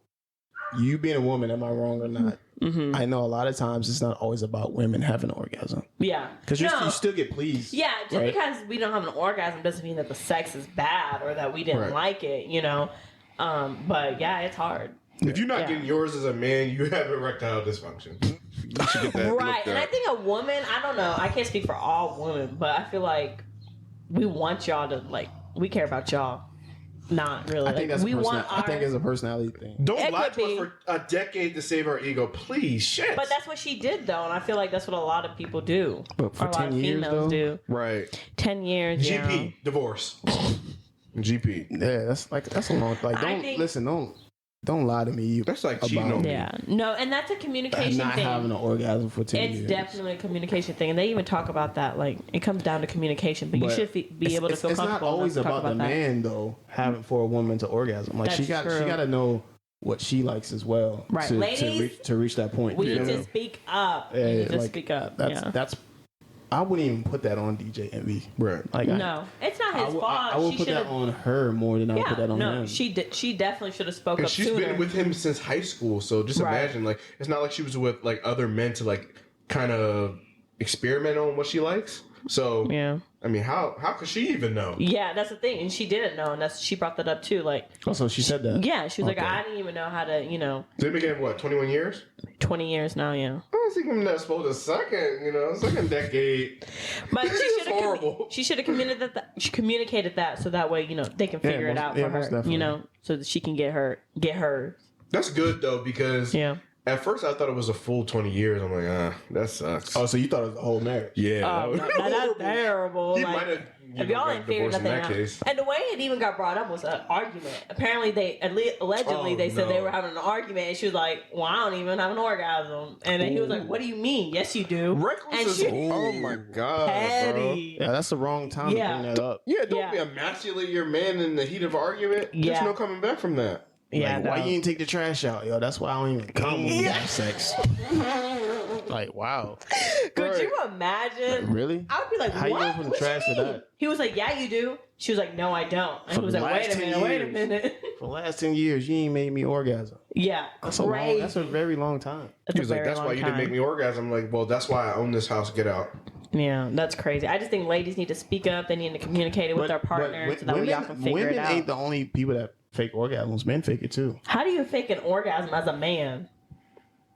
you being a woman, am I wrong or not? Mm-hmm. I know a lot of times it's not always about women having an orgasm Yeah, because you still get pleased. Yeah, just right? because we don't have an orgasm doesn't mean that the sex is bad or that we didn't Right. like it, you know. But yeah, it's hard. If you're not Yeah. getting yours as a man, you have erectile dysfunction. You should get that Right. looked And I up. think a woman, I don't know, I can't speak for all women, but I feel like we want y'all to, like, we care about y'all. Not really. I think that's we want I think it's a personality thing. Don't It lie could to us be. for a decade to save our ego, please. Shit. But that's what she did, though, and I feel like that's what a lot of people do. But for or a lot 10 of years, females though? do. right. 10 years, GP divorce. GP. Yeah, that's a long. Like, I think- don't lie to me. That's like cheating on me. Yeah. No, and that's a communication Not thing. having an orgasm for 10 It's years. definitely a communication thing, and they even talk about that. Like, it comes down to communication, but you But should be able to feel It's not comfortable. always enough to talk about the that. man though having for a woman to orgasm. Like she That's got true. to know what she likes as well. Right. To Ladies, reach that point. We you need know? to speak up. Yeah, We need to like, speak up. That's I wouldn't even put that on DJ Envy. Right. Like No, it's not his fault. I would She put that should've- on her more than I would put that on no, him. she definitely should have spoke And up she's sooner. been with him since high school, so just Right. imagine, like, it's not like she was with like other men to like kind of experiment on what she likes. So yeah, I mean, how could she even know? yeah, that's the thing, and she didn't know, and she brought that up too. Like, Also, she said that. yeah, she was Okay. like, I didn't even know how to, They've been getting what, 21 years? 20 years now, yeah. I was thinking that's supposed to second decade. But This is horrible. she should have communicated that so that way they can figure it most- out yeah, for most her, definitely. so that she can get her. That's good though, because Yeah. at first I thought it was a full 20 years. I'm like, that sucks. Oh, so you thought it was a whole marriage? Yeah. Oh, no, that's terrible. He Like, might have if y'all ain't figured in nothing that out, case. and the way it even got brought up was an argument. Apparently, allegedly Oh, they said no. they were having an argument, and she was like, "Well, I don't even have an orgasm," and then he was like, "What do you mean? Yes, you do." Reckless And as she- oh my god, bro. Petty. Yeah, that's the wrong time Yeah. to bring that up. Yeah, don't Yeah. be emasculate your man in the heat of argument. There's Yeah. no coming back from that. Yeah, Like, why no. you didn't take the trash out, yo? That's why I don't even come when we have sex. Like, wow, Could Right. you imagine? really? I would be like, How you "What? go from the What trash you to mean?" that? He was like, "Yeah, you do." She was like, "No, I don't." And For he was the like, "Wait last a 10 minute, wait a years. minute." For the last 10 years, you ain't made me orgasm. Yeah, That's a long. crazy. That's a very long time. That's He a was like, very "That's why long you didn't make time. me orgasm." I'm like, "Well, that's why I own this house. Get out." Yeah, that's crazy. I just think ladies need to speak up. They need to communicate it with their partner so that way y'all can figure women it out. ain't the only people that fake orgasms. Men fake it too. How do you fake an orgasm as a man?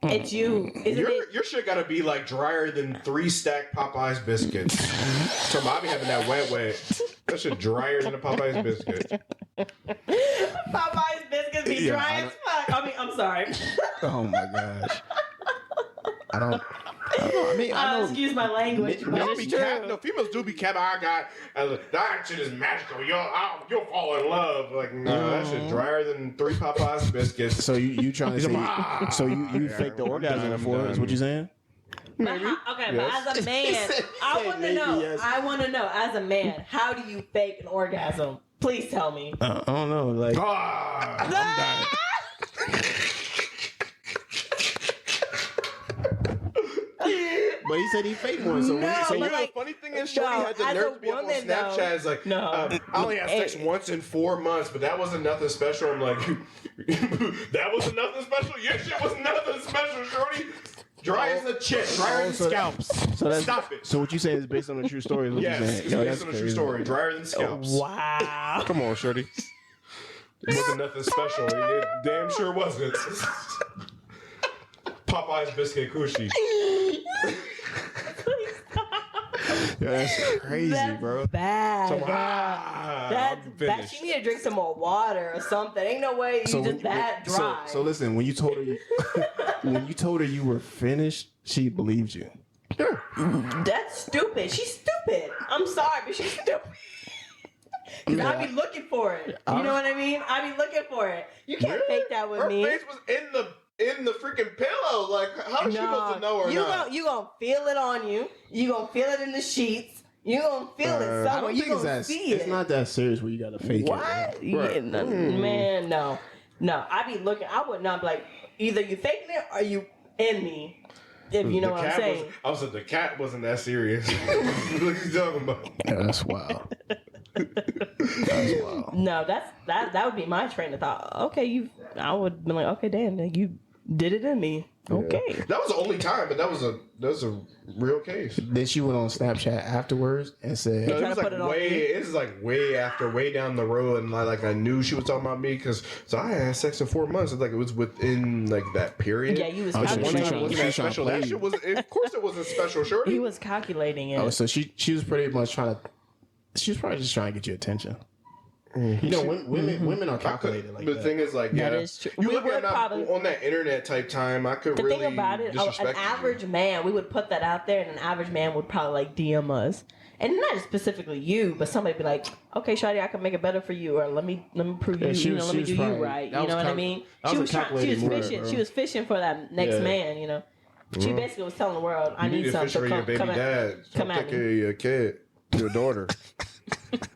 It's you. Isn't it? Your shit gotta be like drier than 3 stacked Popeyes biscuits. So I be having that wet. That shit drier than a Popeyes biscuit. Popeyes biscuits be Yeah, dry I as fuck. I mean, I'm sorry. Oh my gosh. I don't know. I mean, I know. Excuse my language. but Y'all it's be true. cap. No, females do be capping. That shit is magical. You'll fall in love. Like, no, that shit drier than 3 Popeyes biscuits. So you trying to He's say? like, So you fake the orgasm before? Is what you saying? But as a man, I want to maybe, know. yes. I want to know, as a man, how do you fake an orgasm? Please tell me. I don't know. Like, I'm dying. but he said he faked one. So No, so but you like- The funny thing is, Shorty No, had the as nerve a to be up on woman, though- Snapchat. It's like, No. I only had sex once in 4 months, but that wasn't nothing special. I'm like, that wasn't nothing special? Your shit was nothing special, Shorty. Dry as a chip, drier than so- scalps. so that's, Stop it. So what you saying is based on a true story? Is what Yes, you it's saying? Yo, based that's on a true crazy. story. Drier than scalps. Wow. Come on, Shorty. It wasn't nothing special. It damn sure wasn't. Popeye's biscuit cushy. That's crazy, That's bro. bad. So, bro. I'm That's bad. finished. She need to drink some more water or something. Ain't no way you just that dry. So listen, when you told her you were finished, she believed you. That's stupid. She's stupid. I'm sorry, but she's stupid. Cause I be looking for it. You know what I mean? I be looking for it. You can't fake that with Her me. face was in the freaking pillow. Like, how is she supposed to know or not? You gonna feel it on you. You gonna feel it in the sheets. You gonna feel it I somewhere. don't You think gonna see it's it. not that serious where you gotta fake What? it. Yeah, no, man, no. I be looking. I would not be like, either you faking it or you in me. If you know what I'm saying. I was like, the cat wasn't that serious. What are you talking about? Yeah, that's wild. That's wild. No, that would be my train of thought. Okay, I would be like, okay, damn, you did it in me. Okay. Yeah. That was the only time, but that was a real case. Then she went on Snapchat afterwards and said, No, Trying it to was put like it on way. you? It was like way down the road, and like I knew she was talking about me because I had sex in 4 months. It's like it was within like that period. Yeah, you was Oh, she- One she time trying- wasn't she that trying to special. play That you. shit was. Of course, it wasn't special, Shorty. He was calculating it. "Oh, so she was pretty much trying to. She was probably just trying to get your attention." You know, women are calculated like the that. thing is, like, That yeah, is true. You We look would at that probably- on that internet type time. I could The really thing about it, disrespect an you. average man, we would put that out there, and an average man would probably like DM us, and not specifically you, but somebody be like, "Okay, Shorty, I can make it better for you," or "Let me prove you, Yeah, she you was- know, let she me was do you probably- right." that You know was what I cal- mean? that She was was a trying, she was calculated move, fishing. bro. She was fishing for that next Yeah. man. You know, she basically was telling the world, "I You need need to something fish for to your come, baby come at, dad. come Take at care me." of your kid, your daughter.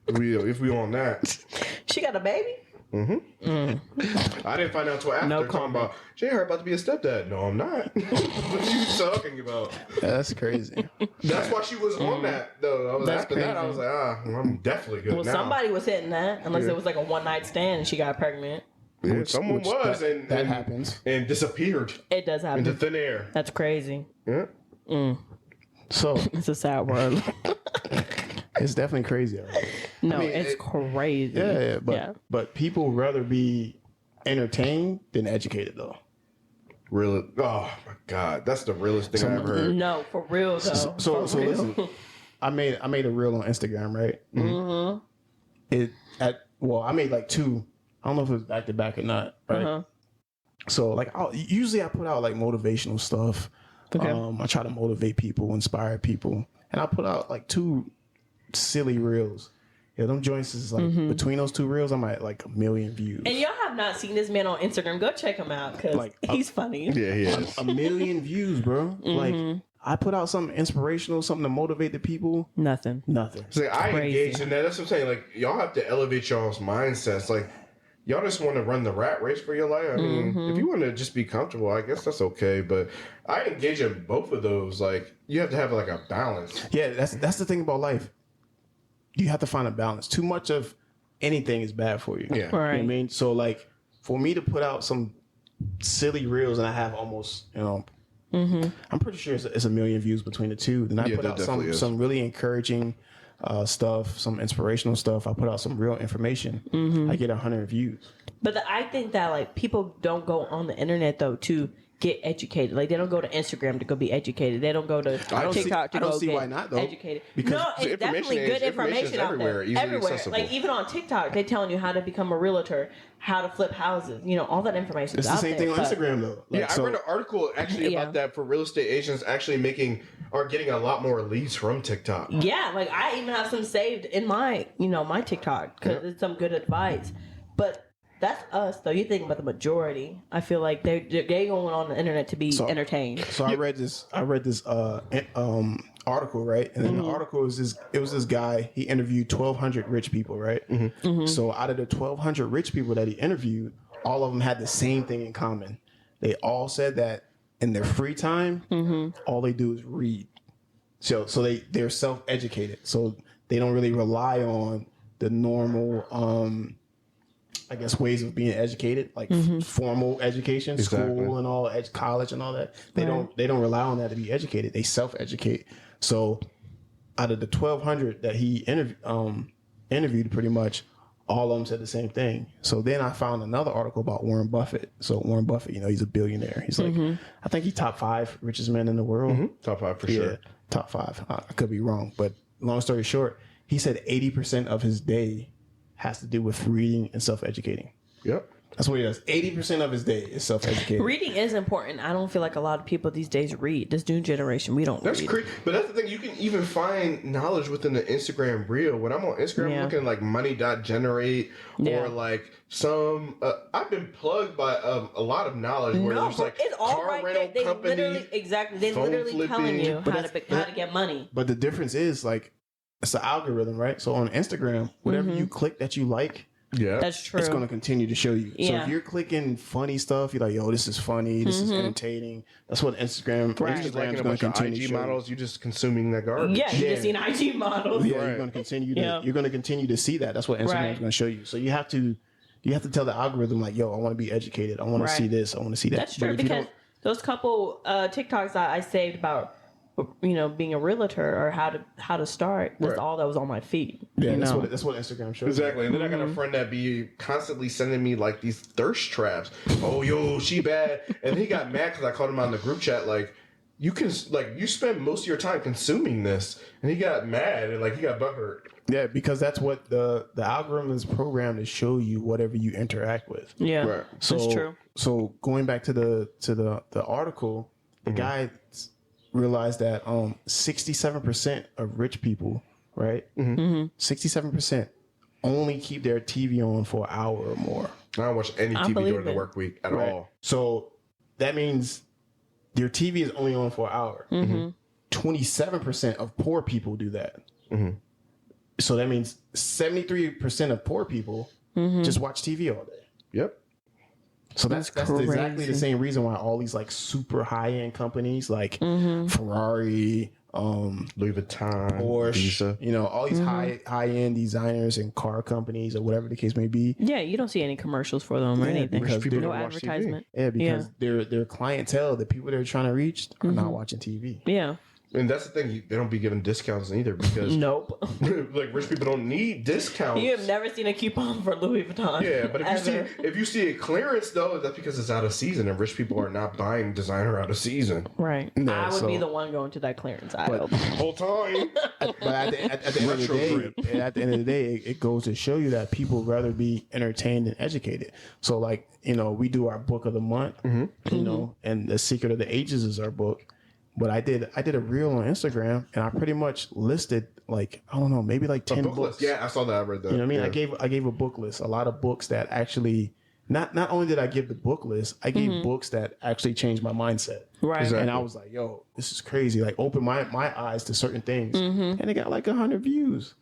if we on that. She got a baby. I didn't find out until after No talking comment. about Jay Hart about to be a stepdad. No, I'm not. What are you talking about? That's crazy. That's why she was on that though. I was That's after that. I crazy. was like, I'm definitely good Well, now. somebody was hitting that, unless Yeah. it was like a one night stand and she got pregnant. Yeah, someone was, that and happens. and disappeared It does happen. into thin air. That's crazy. Yeah. So It's a sad world. it's definitely crazy. Already. No, mean, it's crazy. Yeah, but Yeah. but people rather be entertained than educated though. Really? Oh my God, that's the realest thing I ever heard. No, for real though. So For real. listen, I made a reel on Instagram, right? Mm-hmm. I made like two. I don't know if it was back to back or not, right? Uh-huh. So like, usually I put out like motivational stuff. Okay. I try to motivate people, inspire people, and I put out like two silly reels. Yeah, them joints is like between those two reels, I'm at like 1 million views. And y'all have not seen this man on Instagram. Go check him out because Like, he's funny. Yeah, he is. 1 million views, bro. Like I put out something inspirational, something to motivate the people. Nothing. Nothing. So like, I Crazy. engage in that. That's what I'm saying. Like, y'all have to elevate y'all's mindsets. Like, y'all just want to run the rat race for your life. I mean, if you want to just be comfortable, I guess that's okay. But I engage in both of those. Like, you have to have like a balance. Yeah, that's the thing about life. You have to find a balance. Too much of anything is bad for you. Yeah. You know what I Right. mean? So like for me to put out some silly reels and I have almost, I'm pretty sure it's 1 million views between the two. Then I Yeah, put that out definitely is. some really encouraging stuff, some inspirational stuff. I put out some real information. I get 100 views. But I think that like people don't go on the internet though to get educated. Like they don't go to Instagram to go be educated. They don't go to don't see- TikTok to I don't go see get why not, though. educated. Because no, the it's definitely good information's information out everywhere, there. easily Everywhere. accessible. Like even on TikTok, they're telling you how to become a realtor, how to flip houses. You know, all that information. It's the same thing on Instagram though. Like, Yeah, I read an article actually Yeah. about that for real estate agents actually getting a lot more leads from TikTok. Yeah, like I even have some saved in my, my TikTok because it's some good advice. But that's us though. You think about the majority. I feel like they going on the internet to be entertained. So I read this article, right? And then the article was this guy, he interviewed 1,200 rich people, right? So out of the 1,200 rich people that he interviewed, all of them had the same thing in common. They all said that in their free time, all they do is read. So they're self-educated. So they don't really rely on the normal I guess ways of being educated, like formal education, Exactly. school and all, college and all that. They don't rely on that to be educated. They self-educate. So out of the 1,200 that he interviewed, pretty much all of them said the same thing. So then I found another article about Warren Buffett. So Warren Buffett, he's a billionaire. He's like, I think he's top 5 richest man in the world. Top 5 for Yeah. sure. top 5. I could be wrong, but long story short, he said 80% of his day has to do with reading and self-educating. Yep. That's what he does. 80% of his day is self-educating. Reading is important. I don't feel like a lot of people these days read. This new generation, we don't That's read. crazy. But that's the thing. You can even find knowledge within the Instagram reel. When I'm on Instagram, I'm looking like money.generate or like some. I've been plugged by a lot of knowledge where there's like it's all car right rental there. They company. They phone literally telling you flipping. how to get money. But the difference is like it's the algorithm, right? So on Instagram, whatever you click that you like, Yeah. That's true. it's going to continue to show you. So Yeah. if you're clicking funny stuff, you're like, yo, this is funny, this is entertaining. That's what Instagram's Just liking going a to bunch of continue to IG show you. models, you just consuming that garbage. Yeah, you just seen IG models. Yeah, Right. you're going to continue to Yeah. you're going to continue to see that. That's what Instagram's Right. going to show you. So you have to tell the algorithm like, yo, I want to be educated. I want Right. to see this. I want to see that. That's But true if you because don't- those couple TikToks that I saved about being a realtor or how to start, that's Right. all that was on my feed. yeah, you that's know? what Instagram shows. Exactly. And then I got Mm-hmm. a friend that be constantly sending me like these thirst traps. Oh, yo, she bad. And he got mad because I called him on the group chat like, you can you spend most of your time consuming this. And he got mad and like he got butthurt. Yeah, because that's what the algorithm is programmed to show you whatever you interact with. Yeah, Right. So, that's true. So going back to the article, the guy realized that 67% of rich people, right? 67% only keep their TV on for an hour or more. I don't watch any I TV believe during the it. work week at Right. all. So that means their TV is only on for an hour. 27% of poor people do that. So that means 73% of poor people just watch TV all day. Yep. So that's exactly the same reason why all these like super high end companies like Ferrari, Louis Vuitton, Porsche, Visa. you know, all these high end designers and car companies or whatever the case may be. Yeah, you don't see any commercials for them or Yeah, anything. because people No don't watch TV. advertisement. Yeah, because their clientele, the people they're trying to reach, are not watching TV. Yeah. And that's the thing, they don't be giving discounts either because Nope. like rich people don't need discounts. You have never seen a coupon for Louis Vuitton. Yeah, but ever. if you see a clearance though, that's because it's out of season and rich people are not buying designer out of season. Right. No, I would be so- the one going to that clearance aisle. Whole time. But at the end of the day, at the end of the day, it goes to show you that people rather be entertained than educated. So, like, you know, we do our book of the month, you know, and The Secret of the Ages is our book. But I did a reel on Instagram, and I pretty much listed like, I don't know, maybe like 10 Book books. list. Yeah, I saw that. I read that. You know what I mean? Yeah. I gave a book list, a lot of books that actually not only did I give the book list, I gave books that actually changed my mindset. Right. Exactly. And I was like, yo, this is crazy. Like, open my eyes to certain things. And it got like 100 views.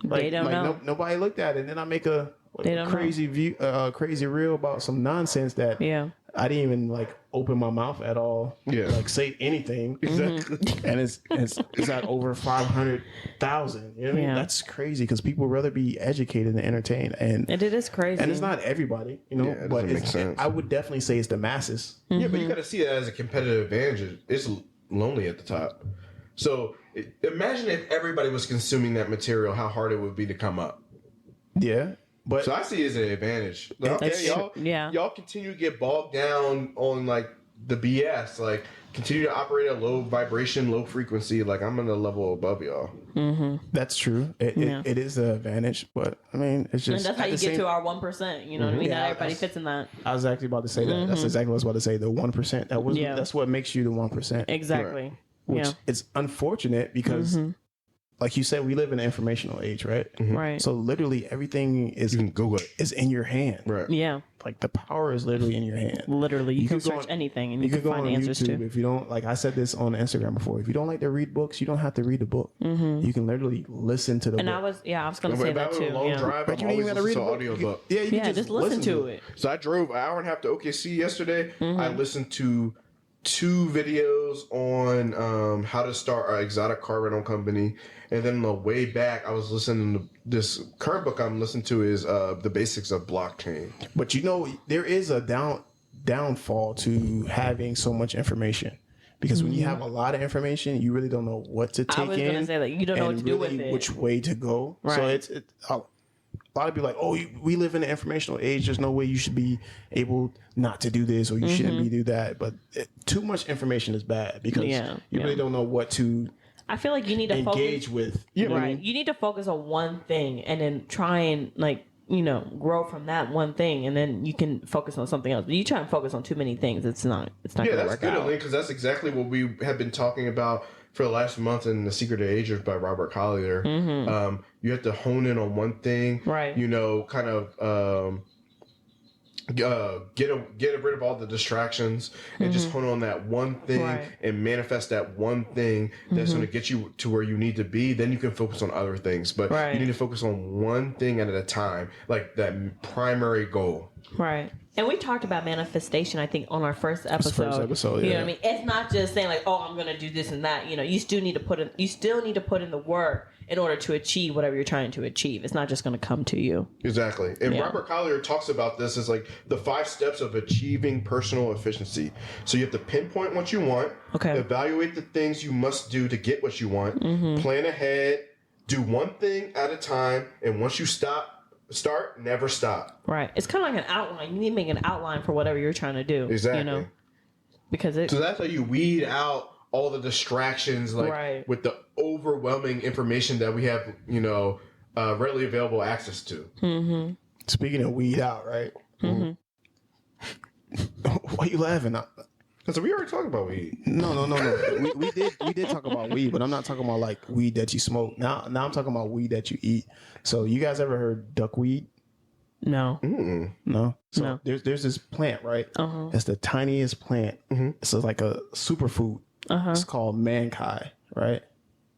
Like, They don't know. Nobody looked at it. And then I make a They don't crazy crazy reel about some nonsense that Yeah. I didn't even like open my mouth at all. Yeah. Like say anything. Exactly. And it's at over 500,000. You know what I mean? Yeah. That's crazy because people rather be educated than entertained. And It is crazy. it's not everybody, you know, Yeah, it but doesn't make sense. I would definitely say it's the masses. Yeah, but you got to see it as a competitive advantage. It's lonely at the top. So imagine if everybody was consuming that material, how hard it would be to come up. Yeah. But So I see it as an advantage. Like, okay, That's y'all, true. Yeah. y'all continue to get bogged down on like the BS. Like continue to operate at low vibration, low frequency. Like I'm on a level above y'all. that's true. It is an advantage, but I mean, it's just and that's how at you the get same- to our 1%. You know what I mean? Yeah, Not everybody that's- fits in that. I was actually about to say that. That's exactly what I was about to say. The 1%. Yeah. That's what makes you the 1%. Exactly. Which Yeah. it's unfortunate because, like you said, we live in an informational age, right? Right. So literally everything is You can Google it. is in your hand. Right. Yeah. Like the power is literally in your hand. Literally. You can could go search on- anything and You you could can go find on answers YouTube to. if you don't like. I said this on Instagram before. If you don't like to read books, you don't have to read the book. You can literally listen to the And book. I was going to But say if I that was too. on a long Yeah. drive, But I'm you don't always even got to read listening the to book. audiobook. Yeah, you Yeah, can just listen to it. So I drove an hour and a half to OKC yesterday. I listened to 2 videos on how to start an exotic car rental company. And then on the way back, I was listening to this current book I'm listening to is The Basics of Blockchain. But you know, there is a downfall to having so much information. Because when you have a lot of information, you really don't know what to take in. I was going to say that you don't know what and to do with really it. which way to go. So Right. it's a lot of people like, oh, we live in an informational age. There's no way you should be able not to do this or you shouldn't be do that. But too much information is bad because Yeah, you yeah. really don't know what to I feel like you need to engage focus, with. You know what I right? mean? You need to focus on one thing and then try and like, grow from that one thing, and then you can focus on something else. But you try and focus on too many things, it's not Yeah, going to that's work good, out. because that's exactly what we have been talking about for the last month in The Secret of Agers by Robert Collier. You have to hone in on one thing, Right. Kind of get rid of all the distractions and just hone on that one thing Right. and manifest that one thing that's going to get you to where you need to be. Then you can focus on other things, but Right. you need to focus on one thing at a time, like that primary goal. Right. And we talked about manifestation, I think, on our first episode. First episode, You know yeah. what I mean? It's not just saying like, "Oh, I'm going to do this and that." You still need to put in the work in order to achieve whatever you're trying to achieve. It's not just going to come to you. Exactly. And Yeah. Robert Collier talks about this as like the 5 steps of achieving personal efficiency. So you have to pinpoint what you want, Okay. evaluate the things you must do to get what you want, plan ahead, do one thing at a time, and once you start, never stop. Right. It's kind of like an outline. You need to make an outline for whatever you're trying to do. Exactly. Because it. So that's how you weed out all the distractions, like Right. with the overwhelming information that we have, readily available access to. Speaking of weed out, right? Why you laughing? So we already talked about weed. No. We did talk about weed, but I'm not talking about like weed that you smoke. Now I'm talking about weed that you eat. So you guys ever heard duckweed? No. No. So No. there's this plant, right? It's the tiniest plant. It's like a superfood. It's called mankai, right?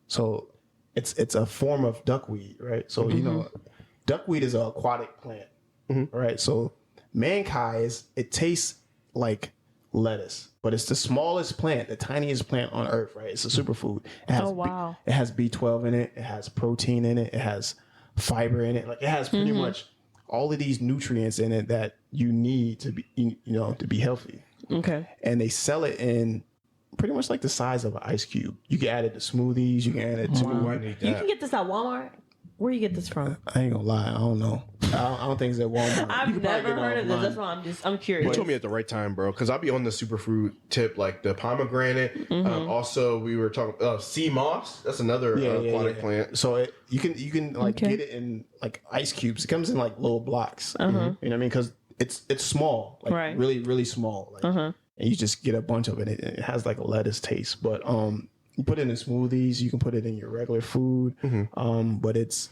So it's a form of duckweed, right? So duckweed is an aquatic plant, right? So mankai it tastes like lettuce, but it's the smallest plant, the tiniest plant on earth, right? It's a superfood. It has wow. it has B12 in it. It has protein in it. It has fiber in it. Like it has pretty much all of these nutrients in it that you need to be, to be healthy. Okay. And they sell it in pretty much like the size of an ice cube. You can add it to smoothies. You can add it to. I need You that. can get this at Walmart. Where you get this from? I ain't gonna lie. I don't know. I don't think it's at Walmart. You I've can probably never get it heard of this. online. That's why I'm curious. You told me at the right time, bro, because I'll be on the superfruit tip, like the pomegranate. Also, we were talking sea moss. That's another aquatic plant. So you can like Okay. get it in like ice cubes. It comes in like little blocks. You know what I mean? Because it's small, like Right. really really small. Like, and you just get a bunch of it. It has like a lettuce taste, but you put it in smoothies. You can put it in your regular food. But it's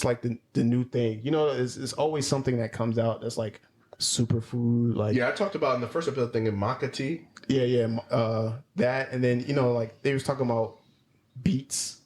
like the new thing. It's always something that comes out that's like superfood. Like Yeah, I talked about in the first episode thing in maca tea. that, and then like they was talking about beets.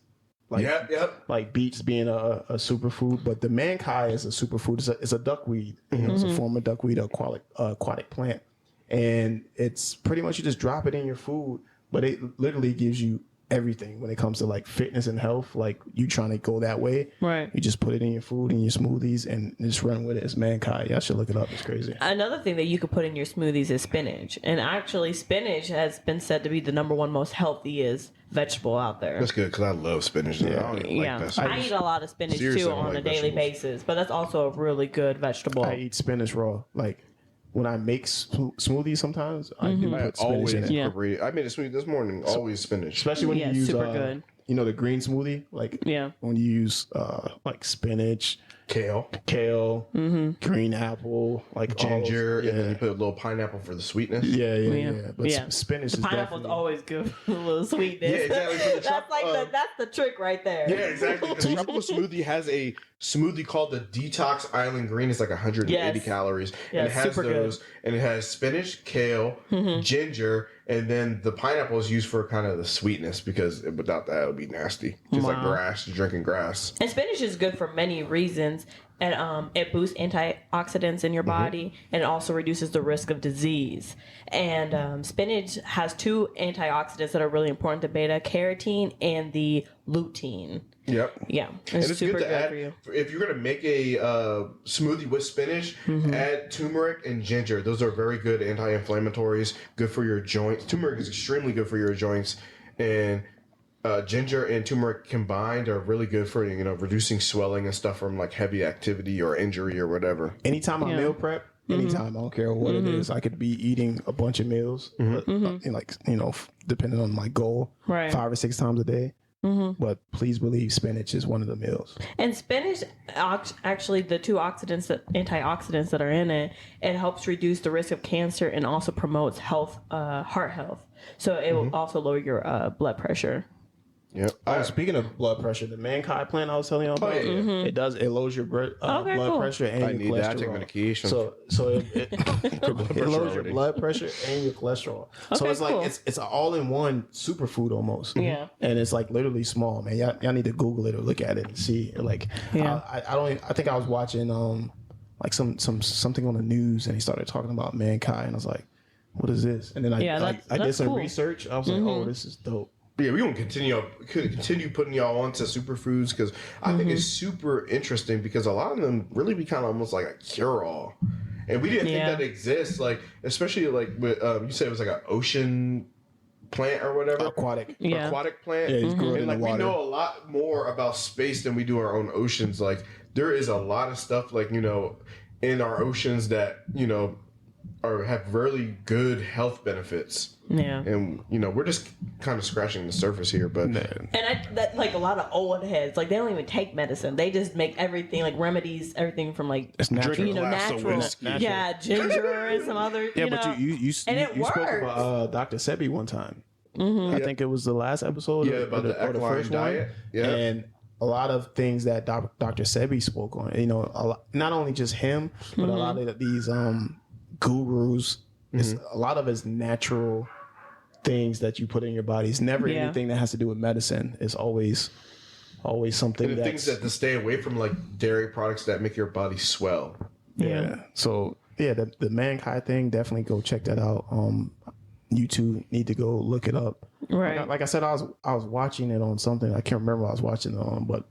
Like, Yep. like beets being a superfood, but the mankai is a superfood. It's a duckweed. It's a form of duckweed, aquatic plant, and it's pretty much you just drop it in your food, but it literally gives you everything when it comes to like fitness and health. Like you trying to go that way, Right. You just put it in your food and your smoothies and just run with it. It's mankai. Y'all should look it up. It's crazy. Another thing that you could put in your smoothies is spinach. And actually, spinach has been said to be the number one most healthiest vegetable out there. That's good because I love spinach. I don't even like that I eat a lot of spinach Seriously, too I don't on like a daily vegetables. basis, but that's also a really good vegetable. I eat spinach raw. Like when I make smoothies, sometimes I do I put spinach always in it. Yeah. incorporate. I made a smoothie this morning. Always spinach. Especially when Yeah, you use super good. the green smoothie, like Yeah. when you use like spinach, Kale, kale, green apple, like all those- ginger, and then you yeah. put a little pineapple for the sweetness. Yeah. But Yeah. spinach The is pineapple's definitely always good for a little sweetness. Yeah, exactly. For the That's like that's the trick right there. Yeah, exactly. Because Tropical Smoothie has a smoothie called the Detox Island Green. It's like 180 Yes. calories. Yeah, and it has super good. those. And it has spinach, kale, ginger, and then the pineapple is used for kind of the sweetness because without that, it would be nasty. Just like Wow. grass, drinking grass. And spinach is good for many reasons. And it boosts antioxidants in your body, and it also reduces the risk of disease. And spinach has 2 antioxidants that are really important: the beta carotene and the lutein. Yep. Yeah, And it's it's super good to good add for you. if you're gonna make a smoothie with spinach. Add turmeric and ginger. Those are very good anti-inflammatories. Good for your joints. Turmeric is extremely good for your joints, and ginger and turmeric combined are really good for reducing swelling and stuff from like heavy activity or injury or whatever. anytime I Yeah. meal prep, anytime I don't care what it is, I could be eating a bunch of meals, and like depending on my goal, Right. 5 or 6 times a day. But please believe spinach is one of the meals. And spinach, actually, the two antioxidants that are in it, it helps reduce the risk of cancer and also promotes heart health. So it will also lower your blood pressure. Yep. Speaking of blood pressure, the mankind plant I was telling you about, it lowers your blood pressure and I your need cholesterol. that. I take medication. So it lowers your blood pressure and your cholesterol. So it's like it's an all-in-one superfood almost. Yeah. And it's like literally small, man. Y'all need to Google it or look at it and see. Like, I think I was watching like something on the news and he started talking about mankind. I was like, what is this? And then I did some research. I was like, oh, this is dope. Yeah, we're gonna continue putting y'all onto superfoods because I think it's super interesting because a lot of them really be kind of almost like a cure-all, and we didn't think that exists. Like especially like with you said it was like an ocean plant or whatever, aquatic plant. Yeah, he's growing in like the water. We know a lot more about space than we do our own oceans. Like there is a lot of stuff like in our oceans that have really good health benefits. Yeah. And we're just kind of scratching the surface here, but that like a lot of old heads, like they don't even take medicine. They just make everything like remedies, everything from like it's natural. natural. Yeah, ginger and some other. But you spoke about Dr. Sebi one time. I think it was the last episode. About the equine diet. Yeah. And a lot of things that Dr. Sebi spoke on. Not only just him, but a lot of these gurus. A lot of it's natural things that you put in your body. It's never anything that has to do with medicine. It's always something. And the things that to stay away from, like dairy products that make your body swell. Yeah. So the mankind thing, definitely go check that out. You two need to go look it up. Right. Like I said, I was watching it on something. I can't remember what I was watching it on, but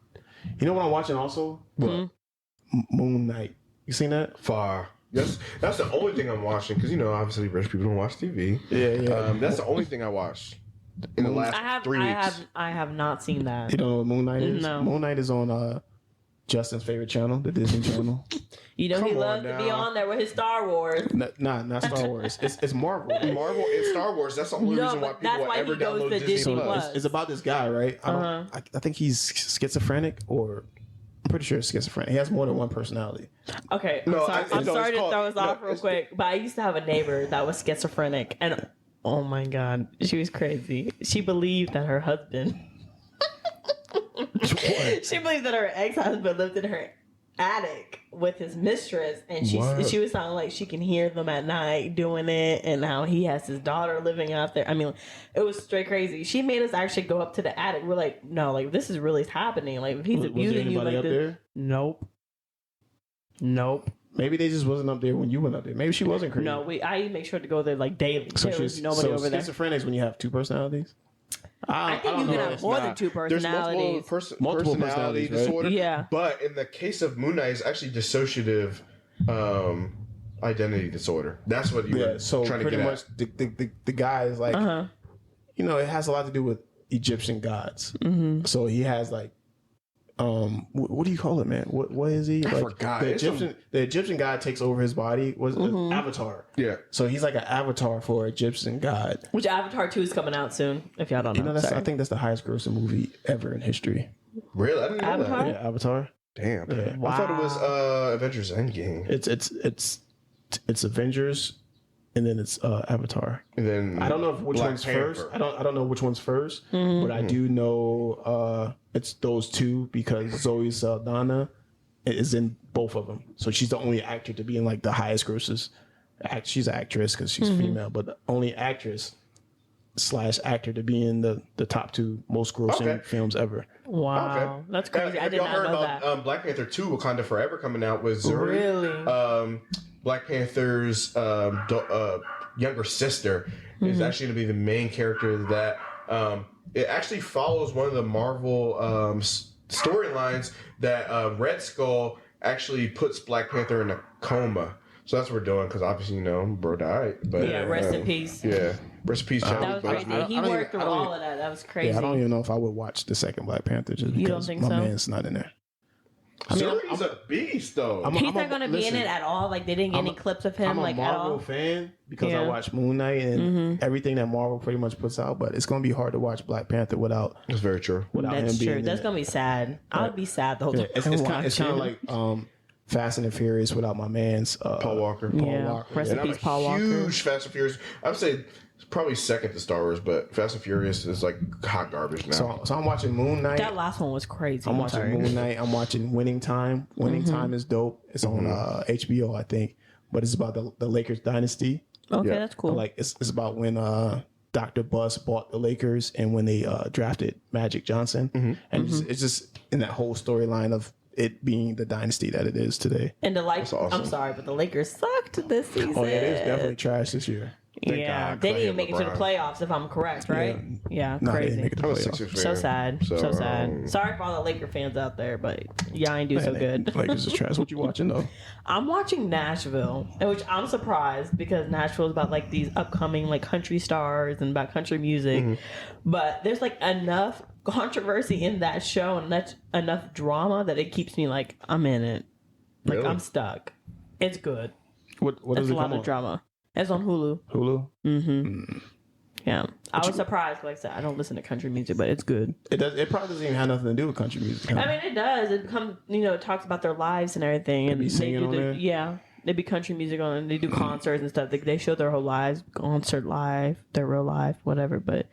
you know what I'm watching also? Moon Knight. You seen that? Far. That's the only thing I'm watching because obviously rich people don't watch TV. Yeah. That's the only thing I watched in the last 3 weeks. I have not seen that. You don't know what Moon Knight is? No. Moon Knight is on Justin's favorite channel, the Disney Channel. He loves to be on there with his Star Wars. Not Star Wars. It's Marvel. Marvel and Star Wars. That's the only reason why people will ever download Disney Plus. It's about this guy, right? I think he's schizophrenic or. I'm pretty sure it's schizophrenic. He has more than one personality. Okay, I'm sorry to throw us off real quick, but I used to have a neighbor that was schizophrenic, and oh my god, she was crazy. She believed that her husband, she believed that her ex-husband lived in her attic with his mistress, and she was sounding like she can hear them at night doing it, and how he has his daughter living out there. I mean, it was straight crazy. She made us actually go up to the attic. We're like, no, like this is really happening. Like if he's abusing you like this. Nope. Maybe they just wasn't up there when you went up there. Maybe she wasn't crazy. No, I make sure to go there like daily. So there was nobody over there. Schizophrenic is when you have two personalities. I think you can have more than two personalities. There's multiple personality disorder. Right? Yeah. But in the case of Moon Knight, it's actually dissociative identity disorder. That's what you were trying to get much the guy is like, it has a lot to do with Egyptian gods. So he has like, what do you call it, man? What is he? I forgot. The Egyptian god takes over his body. Was an avatar? Yeah. So he's like an avatar for Egyptian god. Which Avatar 2 is coming out soon, if y'all don't know. I think that's the highest grossing movie ever in history. Really? I didn't know Avatar? that. Yeah, Avatar. Damn. Yeah. Wow. I thought it was Avengers Endgame. It's Avengers, and then it's Avatar. And then I don't know which Black one's Panther. first. I don't know which one's first, but I do know it's those two because Zoe Saldana is in both of them. So she's the only actor to be in like the highest grosses. She's an actress because she's female, but the only actress / actor to be in the top two most grossing films ever. Wow, that's crazy. I did not know that. Black Panther 2 Wakanda Forever coming out with Youre. Really? Black Panther's younger sister is actually going to be the main character of that. It actually follows one of the Marvel storylines that Red Skull actually puts Black Panther in a coma. So that's what we're doing because obviously, bro died. But, rest in peace. Yeah, rest in peace, That was Chadwick crazy. Boseman. He worked through all of that. That was crazy. Yeah, I don't even know if I would watch the second Black Panther just You don't because think my so? man's not in there. Shorty's a beast, though. He's not going to be in it at all. Like, they didn't get any clips of him, I'm like, a at Marvel all. fan because I watch Moon Knight and everything that Marvel pretty much puts out, but it's going to be hard to watch Black Panther without That's very true. him being in That's it. going to be sad. I would be sad the whole time. It's kind of like Fast and the Furious without my man's Paul Walker. Walker. Rest in And I'm peace, Paul Walker. huge Fast and Furious. I would say it's probably second to Star Wars, but Fast and Furious is like hot garbage now. So I'm watching Moon Knight. That last one was crazy. I'm watching Moon Knight. I'm watching Winning Time. Winning Time is dope. It's on HBO, I think, but it's about the Lakers dynasty. Okay, Yeah. that's cool. Like it's about when Dr. Buss bought the Lakers and when they drafted Magic Johnson, and it's just in that whole storyline of it being the dynasty that it is today. And the Lakers, awesome. I'm sorry, but the Lakers sucked this season. Oh yeah, it's definitely trash this year. Yeah, God, they 'cause I didn't even hate make it to the LeBron. playoffs, if I'm correct, right? Yeah, No, they crazy. didn't make it to I'm a the playoffs. Sixers fan. So sad. So sad. um, Sorry for all the Laker fans out there, but y'all ain't do so good. Lakers is trash. What you watching though? I'm watching Nashville, in which I'm surprised because Nashville is about like these upcoming like country stars and about country music. But there's like enough controversy in that show and that's enough drama that it keeps me like I'm in it. Like Really? I'm stuck. It's good. What There's does a it lot come of on? drama. It's on Hulu. Hulu. Yeah. I was surprised. Like I said, I don't listen to country music, but it's good. It does. It probably doesn't even have nothing to do with country music. I mean, it does. It becomes, it talks about their lives and everything. And be singing on there? Yeah. They be country music on and they do concerts and stuff. They show their whole lives, concert live, their real life, whatever. But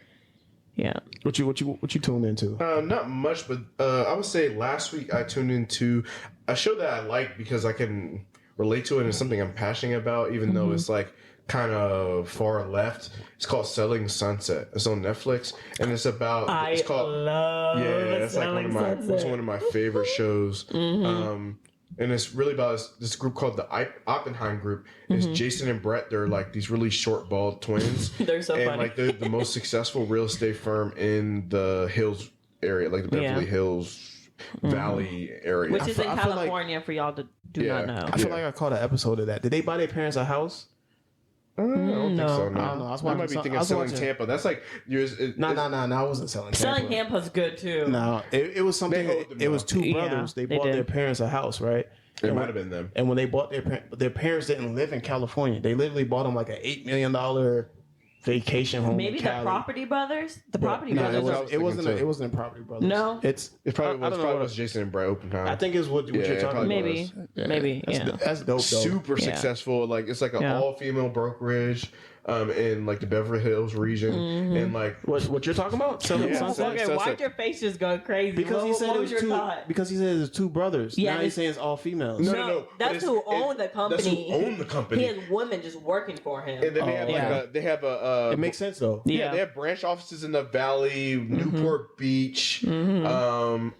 yeah. What you tuned into? Not much, but I would say last week I tuned into a show that I like because I can relate to it and it's something I'm passionate about, even though it's like kind of far left. It's called Selling Sunset. It's on Netflix and it's about. It's called. love It's like Selling it's Sunset. one of my favorite shows. And it's really about this group called the Oppenheim Group. It's Jason and Brett. They're like these really short, bald twins. They're so and funny. like they're the most successful real estate firm in the Hills area, like the Beverly Hills Valley area. Which is in I feel like- California for y'all to do not know. I feel like I caught an episode of that. Did they buy their parents a house? I don't think so. No. I don't know. I was You watching might be some- thinking I was Selling watching- Tampa. That's like yours. No. I wasn't selling. Selling Tampa. Tampa's good too. No, it was something. They owed them It was now. two Yeah, brothers. They they bought did. their parents a house, right? It might have been them. And when they bought their parents didn't live in California. They literally bought them like an $8 million vacation home. Maybe in the Cali. Property Brothers? The Property No, Brothers. it wasn't. thinking, It wasn't Property Brothers. No? it's It probably I was. don't know Probably what- was Jason and Brett Oppenheim. I think it's what Yeah, you're it talking about. probably Maybe. was. Maybe. That's, Yeah. that's dope though. Super Yeah. successful. Like it's like an Yeah. all female brokerage in like the Beverly Hills region, and like What you're talking about? Selling Yeah, Sunset? Selling Okay, Sunset. why'd your face just go crazy? Because he What said it was was your two. thought? Because he said it was two brothers. Yeah, now he's saying it's all females. No. But That's it's- who it- owned the company. That's who owned the company. He has women just working for him. And then they have yeah. like they have a It makes sense though. yeah, they have branch offices in the Valley, Newport Beach,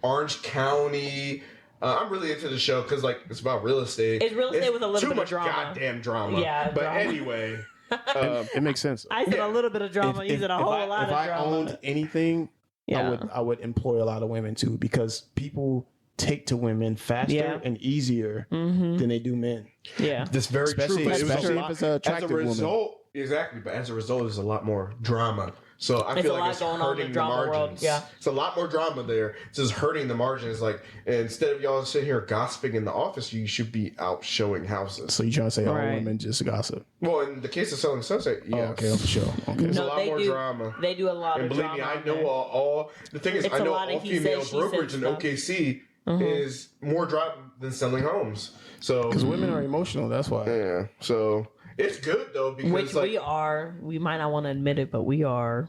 Orange County. I'm really into the show because like it's about real estate. It's real estate with a little too bit of much drama. goddamn drama. Yeah, but drama. anyway, It makes sense. I said a little bit of drama. You said a whole lot if of I drama. owned anything, Yeah. I would employ a lot of women too because people take to women faster Yeah. and easier than they do men. Yeah. that's very Especially, true. But it was a especially lot- if it's an attractive as a woman. result, exactly. But as a result, there's a lot more drama. So I There's feel a like lot it's going on in the hurting the drama world, margins. yeah. It's a lot more drama there. It's just hurting the margins. Like instead of y'all sitting here gossiping in the office, you should be out showing houses. So you trying to say all Right. women just gossip? Well, in the case of Selling Sunset, Oh, yes. okay, for sure. Okay. There's a No, lot they more do. drama. They do a lot And of believe drama. me, I on know there. all. The thing is, It's I a know lot of all he said, female she said brokerage in stuff. OKC is more drama than selling homes. So Because women are emotional. That's why. yeah, so it's good though because Which like we are. We might not want to admit it, but we are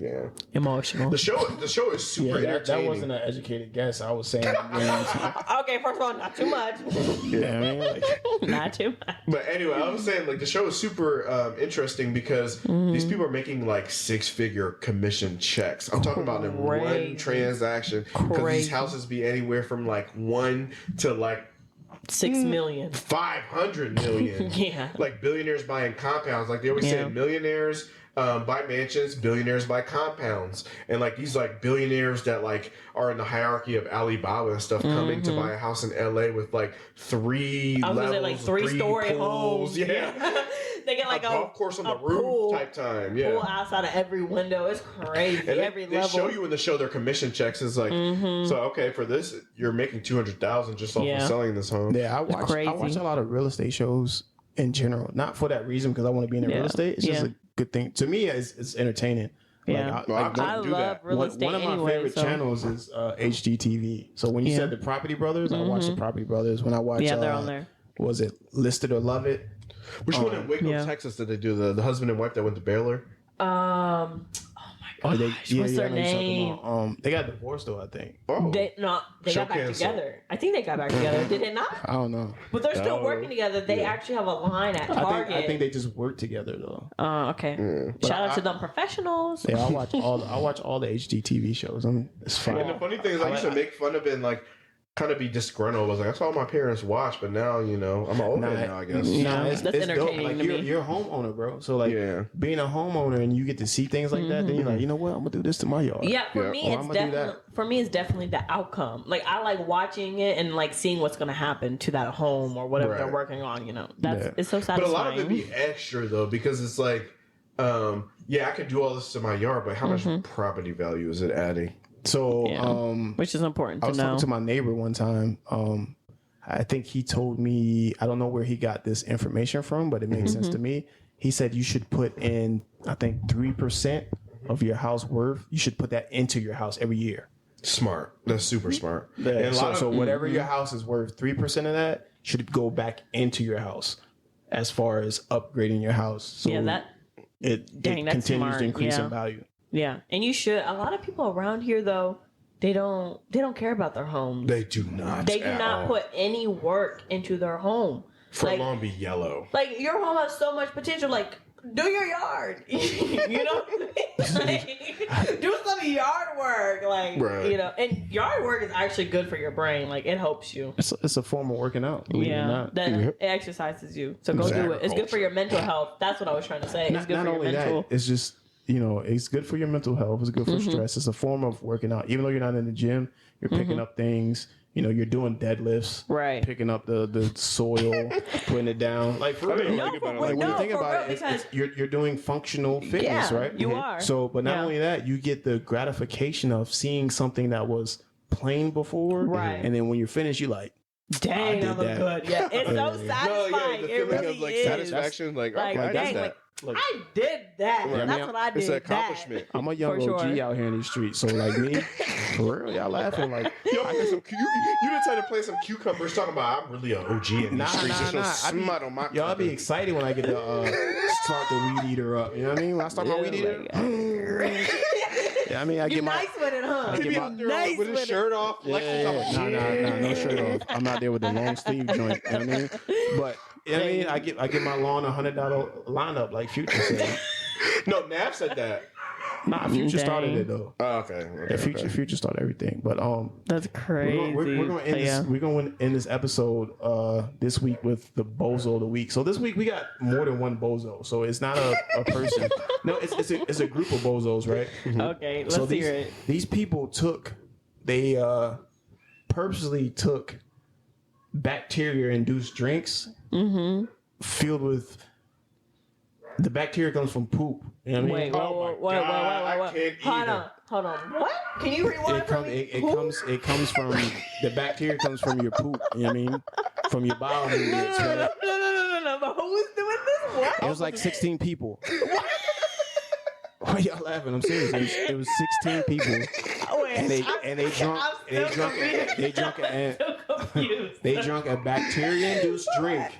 yeah, emotional. the show is super Yeah, that entertaining. wasn't an educated guess. I was saying, Okay, first of all, not too much. yeah, I mean, like, Not too much. But anyway, I was saying like the show is super interesting because these people are making like 6-figure commission checks. I'm talking about in one Crazy. transaction because Crazy. these houses be anywhere from like 1 to like 6 million. 500 million. Yeah. Like billionaires buying compounds. Like they always Yeah. say, millionaires buy mansions, billionaires buy compounds, and like these like billionaires that like are in the hierarchy of Alibaba and stuff coming to buy a house in LA with like 3 I was levels, gonna say like 3-story pools. homes. Yeah. They get like a golf course on the pool, roof type time. Yeah. Pool outside of every window. It's crazy. And every they level. show you in the show their commission checks is like, so okay, for this you're making $200,000 just off of selling this home. Yeah, I watch a lot of real estate shows in general. Not for that reason because I want to be in real estate. It's just a good thing to me. It's entertaining. Yeah, I love real estate. One of my favorite channels is HGTV. So when you said the Property Brothers, I watch the Property Brothers. When I watch, they're on there. Was it Listed or Love It? Which one in Waco, Texas, did they do? The husband and wife that went to Baylor. Oh my gosh, what's their name? They got divorced though, I think. Oh, They got back together. I think they got back together. Did they not? I don't know. But they're still working together. They actually have a line at Target. I think they just work together though. Okay. Shout out to them professionals. Yeah, I watch all the HGTV shows. It's fun. And the funny thing is, I used to make fun of it and like kind of be disgruntled. I was like, that's all my parents watch, but now I'm an old man now, I guess. That's entertaining dope. Like, to me. You're a homeowner, bro. So like being a homeowner and you get to see things like that, then you're like, you know what? I'm gonna do this to my yard. Yeah, for me, it's definitely the outcome. Like I like watching it and like seeing what's gonna happen to that home or whatever they're working on. You know, it's so satisfying. But a lot of it be extra though, because it's like, I could do all this to my yard, but how much property value is it adding? So, which is important to know. I was talking to my neighbor one time. I think he told me, I don't know where he got this information from, but it makes sense to me. He said you should put in, I think 3% of your house worth. You should put that into your house every year. Smart. That's super smart. Yeah, so whatever your house is worth, 3% of that should go back into your house as far as upgrading your house. So it continues to increase in value. Yeah, and you should. A lot of people around here, though, they don't care about their homes. They do not. They do not put any work into their home. For like, long be yellow. Like your home has so much potential. Like do your yard. You know, like, do some yard work. Like you know, and yard work is actually good for your brain. Like it helps you. It's a form of working out. It exercises you. So go do it. It's good for your mental health. That's what I was trying to say. It's good for your mental. That, it's just. It's good for your mental health. It's good for stress. It's a form of working out. Even though you're not in the gym, you're picking up things. You're doing deadlifts, right? Picking up the soil, putting it down. Like for real, when you think about it, you're doing functional fitness, right? You are. So, but not only that, you get the gratification of seeing something that was plain before, right? And then when you're finished, you're like, dang, I look good. Yeah, it's so satisfying. The it really of like is. satisfaction, like okay, I did that. Look, I did that. Yeah, that's what I did. It's an accomplishment. I'm a young OG out here in these streets, so like me, for real, y'all laughing like, yo, I got some. You didn't try to play some cucumbers talking about I'm really an OG in these streets. Y'all be excited when I get to start the weed eater up. You know what I mean? When I start my weed eater. Yeah, I mean, I get nice with it, huh? He be out there with his shirt off. No shirt off. I'm out there with the long sleeve joint. You know what I mean? But I get my lawn $100 lineup like Future said. No, Nav said that. Nah, Future started it though. Oh, okay. Future started everything. But that's crazy. We're gonna end this episode this week with the bozo of the week. So this week we got more than one bozo. So it's not a person. No, it's a group of bozos, right? Okay, let's hear it. These people purposely took bacteria-induced drinks filled with. The bacteria comes from poop. You know what I mean? Wait. Hold on. What? Can you rewind for me? It comes from the bacteria comes from your poop. You know what I mean? From your bowel movements. No. But who was doing this? What? It was like 16 people. Why y'all laughing? I'm serious. It was 16 people. They drunk a bacteria-induced drink.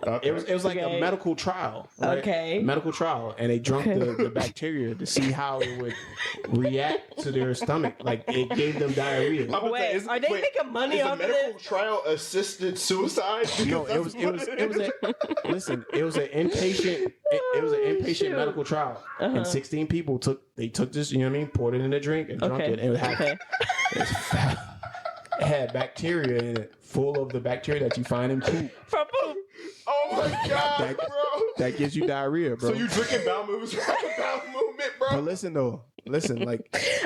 Okay. It was like a medical trial. Right? Okay. Medical trial. And they drunk the bacteria to see how it would react to their stomach. Like it gave them diarrhea. Wait, are they making money off of this? Medical trial assisted suicide? No, it was an inpatient. It was an inpatient medical trial. And 16 people took this, you know what I mean, poured it in a drink and drunk it. And it had bacteria in it, full of the bacteria that you find in poop. From poop. Oh my God, bro. That gives you diarrhea, bro. So you drinking bowel movement, bro? But listen though, listen, like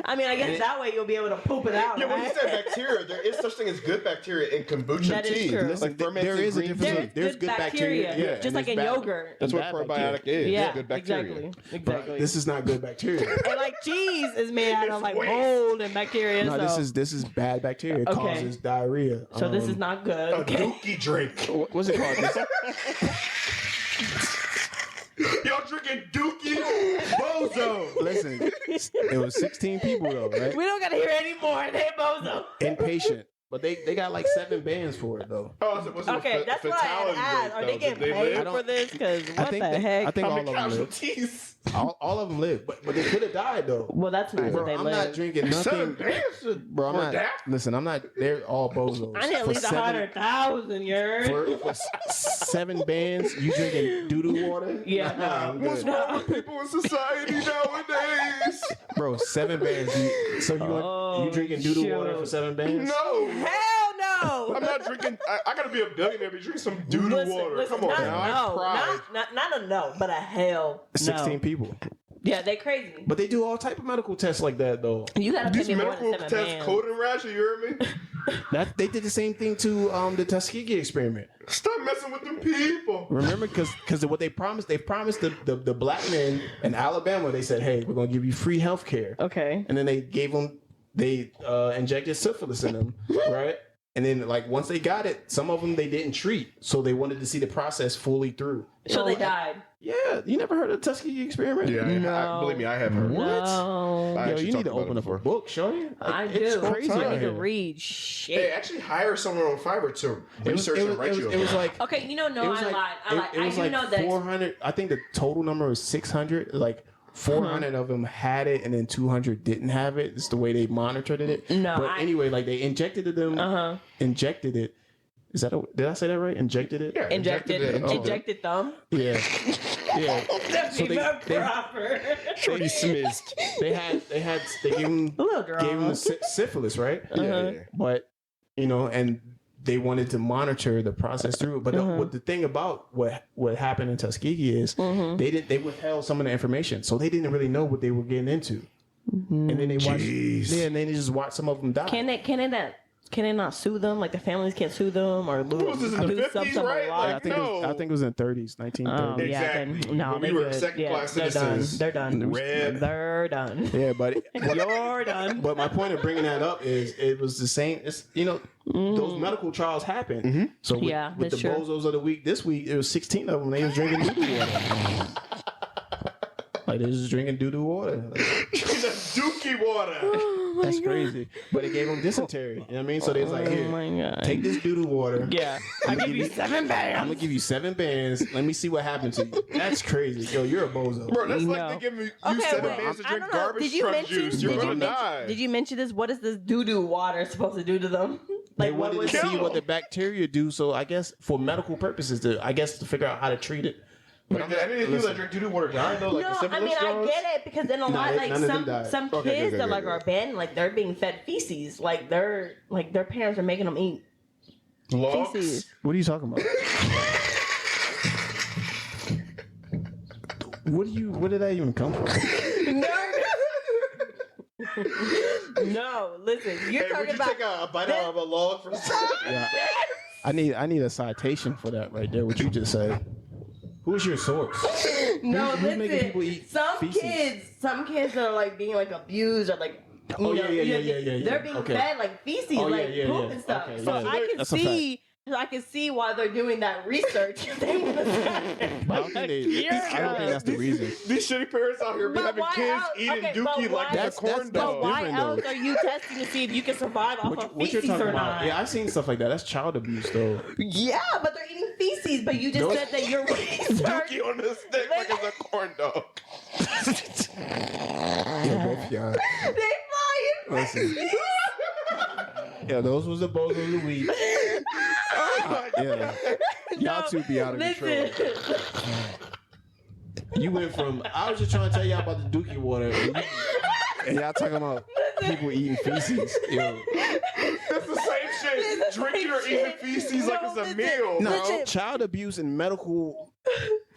I mean, I guess that way you'll be able to poop it out. Yeah, when you right? said bacteria, there is such thing as good bacteria in kombucha That is tea. true. listen, Like fermented there is a green difference. tea. There's good bacteria, yeah, just and like in there's bad- yogurt. That's what bad probiotic bacteria. is. Yeah, Good bacteria. exactly. This is not good bacteria. And like cheese is made out of like waste. mold and bacteria. No, so this is bad bacteria. It Okay. causes diarrhea. so this is not good. A Okay. Dookie drink. What's it called? Y'all drinking Dookie? Bozo. Listen, it was 16 people though, right? We don't gotta hear any more. Hey, bozo. Inpatient, but they got like 7 bands for it though. Oh, was it Okay, that's what I had asked. Are they getting paid for this? Because what the heck? I think How all many of them live. casualties? All of them live, but they could have died though. Well, that's nice Bro, that they I'm live. not drinking 7 nothing. bands? Bro, I'm for not. that? Listen, I'm not. They're all bozos. I need at For least 100,000. You're. for 7 bands. You drinking doo-doo water? Yeah, Nah, no. I'm What's good. wrong with people in society nowadays? Bro, 7 bands. You drinking doo-doo water for 7 bands? No. Hell no. I'm not drinking. I gotta be a billionaire to drink some doo-doo water. Listen, Come on not, now. I have no, pride. not a no, but a hell 16 no. people. Yeah, they crazy. But they do all type of medical tests like that though. You gotta pay These me more medical than 7 tests, bands. code and rash, you hear me? That they did the same thing to the Tuskegee experiment. Stop messing with them people. Remember, because what they promised the black men in Alabama. They said, "Hey, we're gonna give you free health care." Okay. And then they injected syphilis in them, right? And then like once they got it, some of them they didn't treat, so they wanted to see the process fully through. So they died. Yeah, you never heard of the Tuskegee experiment? No. Believe me, I have heard. No. I Yo, actually you need to talked about open it up a before. book, Shorty. Like, I it's do. crazy I out need to here. read shit. Hey, actually hire someone on Fiverr to research and write you. It was like Okay, no, it was I like, lied. I lied. It was I do like know that. 400. I think the total number was 600. Like 400 of them had it, and then 200 didn't have it. It's the way they monitored it. No, but anyway, like they injected them. Injected it. Is that? Did I say that right? Injected it. Yeah, Injected thumb. Yeah. Yeah. That's So even they- proper. Shorty smized. They gave him A little drama. gave him the syphilis, right? Yeah. But and they wanted to monitor the process through. But the thing about what happened in Tuskegee is they withheld some of the information, so they didn't really know what they were getting into. And then they watched, and then they just watched some of them die. Can they not sue them? Like the families can't sue them or lose. was this in the do 50s, some right? law? Like, I think it was in 30s, 1930s. Exactly. Then, no, When we they were good. second-class They're done. citizens. They're done. Red. They're done. Yeah, but You're done. But my point of bringing that up is it was the same. It's those medical trials happen. So with, Yeah, with the that's true. bozos of the week this week, it was 16 of them. They was drinking doo-doo water. Like they was just drinking doo-doo water. Like, That's Dookie water. that's crazy. But it gave them dysentery. You know what I mean? So they was like, Oh here, my god. take this doo-doo water. Yeah. I give you 7 bands. I'm gonna give you 7 bands. Let me see what happens to you. That's crazy. Yo, you're a bozo. Bro, that's No. like they give you Okay, 7 wait, bands to I drink don't know. garbage Did you truck mention? juice. You're gonna die. Did you mention this? What is this doo-doo water supposed to do to them? They Like what wanted was to Kill see them. what the bacteria do. So I guess for medical purposes, to figure out how to treat it. But did any of the people that drink doo-doo water die though? Like No, the I syphilis mean I drugs? get it because then a lot like none of them died. some Okay, kids good, that like good. are abandoned, like they're being fed feces, like their parents are making them eat Logs? feces. What are you talking about? Where did that even come from? No, listen, you're Hey, would talking you about take a bite out of a log for a second? Yeah. I need a citation for that right there. What you just said. Who's your source? no. who's making people Listen, eat some feces? kids that are like being like abused or like. Oh, yeah. They're being Okay. fed like feces, Oh, yeah, like yeah, poop yeah. and stuff. Okay, so yeah. I can That's a see. I can see why they're doing that research. They wanna But I don't think that's the reason. These shitty parents out here be But having why kids else- eating okay, but dookie like why- it's a corn That's But dog. why different, else though. are you testing to see if you can survive off of What you're feces talking or about? not? Yeah, I've seen stuff like that. That's child abuse, though. Yeah, but they're eating feces. But you just Those- said that your research. Dookie on the stick like it's a corn dog. Yeah, both y'all. They fly in Listen. Yeah, those was the bozos of the week. Yeah, y'all two be out of control. Listen. You went from I was just trying to tell y'all about the Dookie water, and y'all talking about people eating feces. Yo, That's the same shit. Drinking or eating feces like it's a meal, no, bro. child abuse in medical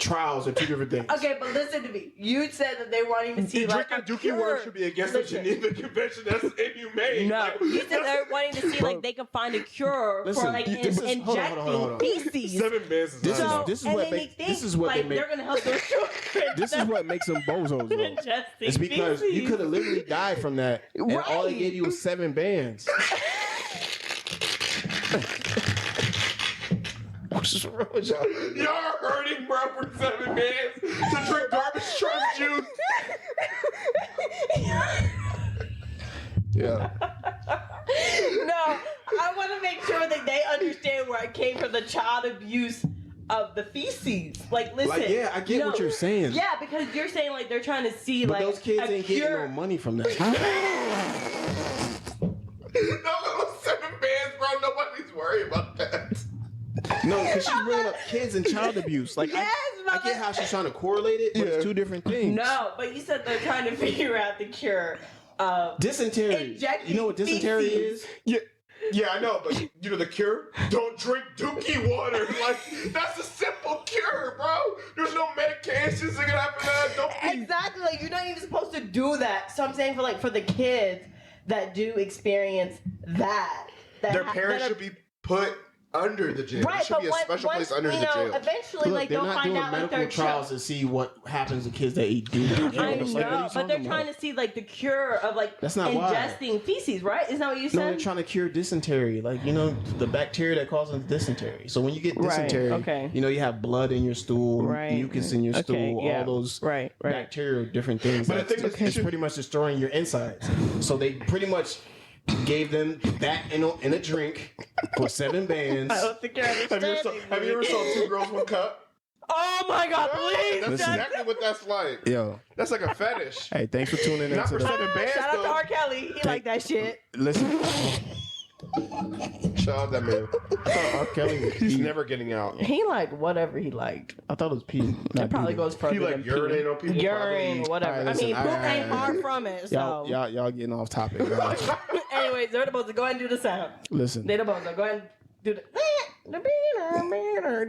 trials are two different things. Okay, but listen to me. You said that they wanting to see like Drinking a Dookie water cure. should be against the Geneva Convention. That's inhumane. No, Like, you said they're wanting to see like they can find a cure Listen, for like this is- hold on, injecting hold on. feces. 7 bands is This not is- enough. this is and what then make- they this think, is what they like, make- they're gonna help their children. This is what makes them bozos, though. Ingesting It's because you could have literally died from that, and all they Right. gave you was 7 bands. What's wrong with y'all? Y'all are hurting, bro, for 7 bands to drink garbage truck juice. Yeah. No, I want to make sure that they understand where I came from, the child abuse of the feces. Like, listen. Like, yeah, I get what you're saying. Yeah, because you're saying like they're trying to see But like those kids a ain't getting cure. no money from that. No, 7 bands, bro. Nobody's worried about that. No, because she's bringing up kids and child abuse. Like, Yes, I get how she's trying to correlate it, but it's two different things. No, but you said they're trying to figure out the cure of Dysentery. injecting You know what dysentery feces. is? Yeah, I know, but you know the cure? Don't drink Dookie water. Like, that's a simple cure, bro. There's no medications that can happen to that. Don't Exactly. Like, you're not even supposed to do that. So I'm saying for the kids that do experience that Their that parents are- should be put under the jail. There right, should but be a special place under the jail. eventually, Look, like they're they'll not find doing out like medical their trials to see what happens to kids that eat doodle. I know, but they're trying to see like the cure of like That's not why. ingesting feces, right? Isn't that what you No, said? they're trying to cure dysentery, like the bacteria that causes dysentery. So when you get Right, dysentery, okay. you have blood in your stool, Right. mucus in your Okay, stool, yeah. all those Right. bacterial different things. But the But thing is, you it's should- pretty much destroying your insides. So they pretty much gave them that in a drink for 7 bands. I don't think you're Have you understanding. ever saw 2 Girls 1 Cup? Oh my God! Please. That's Listen. exactly what that's like. Yo, That's like a fetish. hey, thanks for tuning in Not to for 7 bands, Shout out to though. R. Kelly. He like that shit. Listen, Shout out that man. R. Kelly. He's never getting out. He liked whatever he liked. I thought it was pee. It probably goes further He like than urinate on people. urine, whatever. All right, listen, I mean, all poop right, ain't all right. far from it. So, Y'all getting off topic. Man. anyways, they're supposed to go ahead and do the sound. Listen, They're supposed to go ahead and do the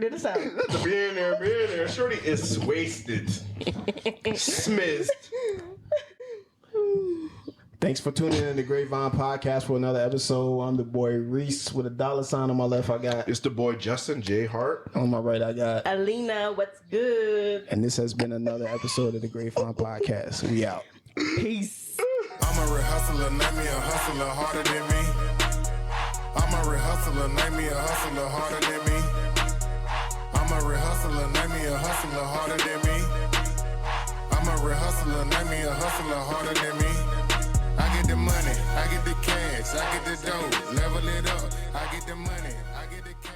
do the sound. Not being there. Shorty is wasted. Smizzed. thanks for tuning in to Grapevine Podcast for another episode. I'm the boy Reese with a $sign on my left. I got It's the boy Justin J. Hart. on my right. I got, Alina, what's good? and this has been another episode of the Grapevine Podcast. We out. Peace. I'm a real hustler, name me a hustler harder than me. I'm a real hustler, name me a hustler harder than me. I'm a real hustler, name me a hustler harder than me. I'm a real hustler, name me a hustler harder than me. I get the money, I get the cash, I get the dough, level it up. I get the money, I get the cash.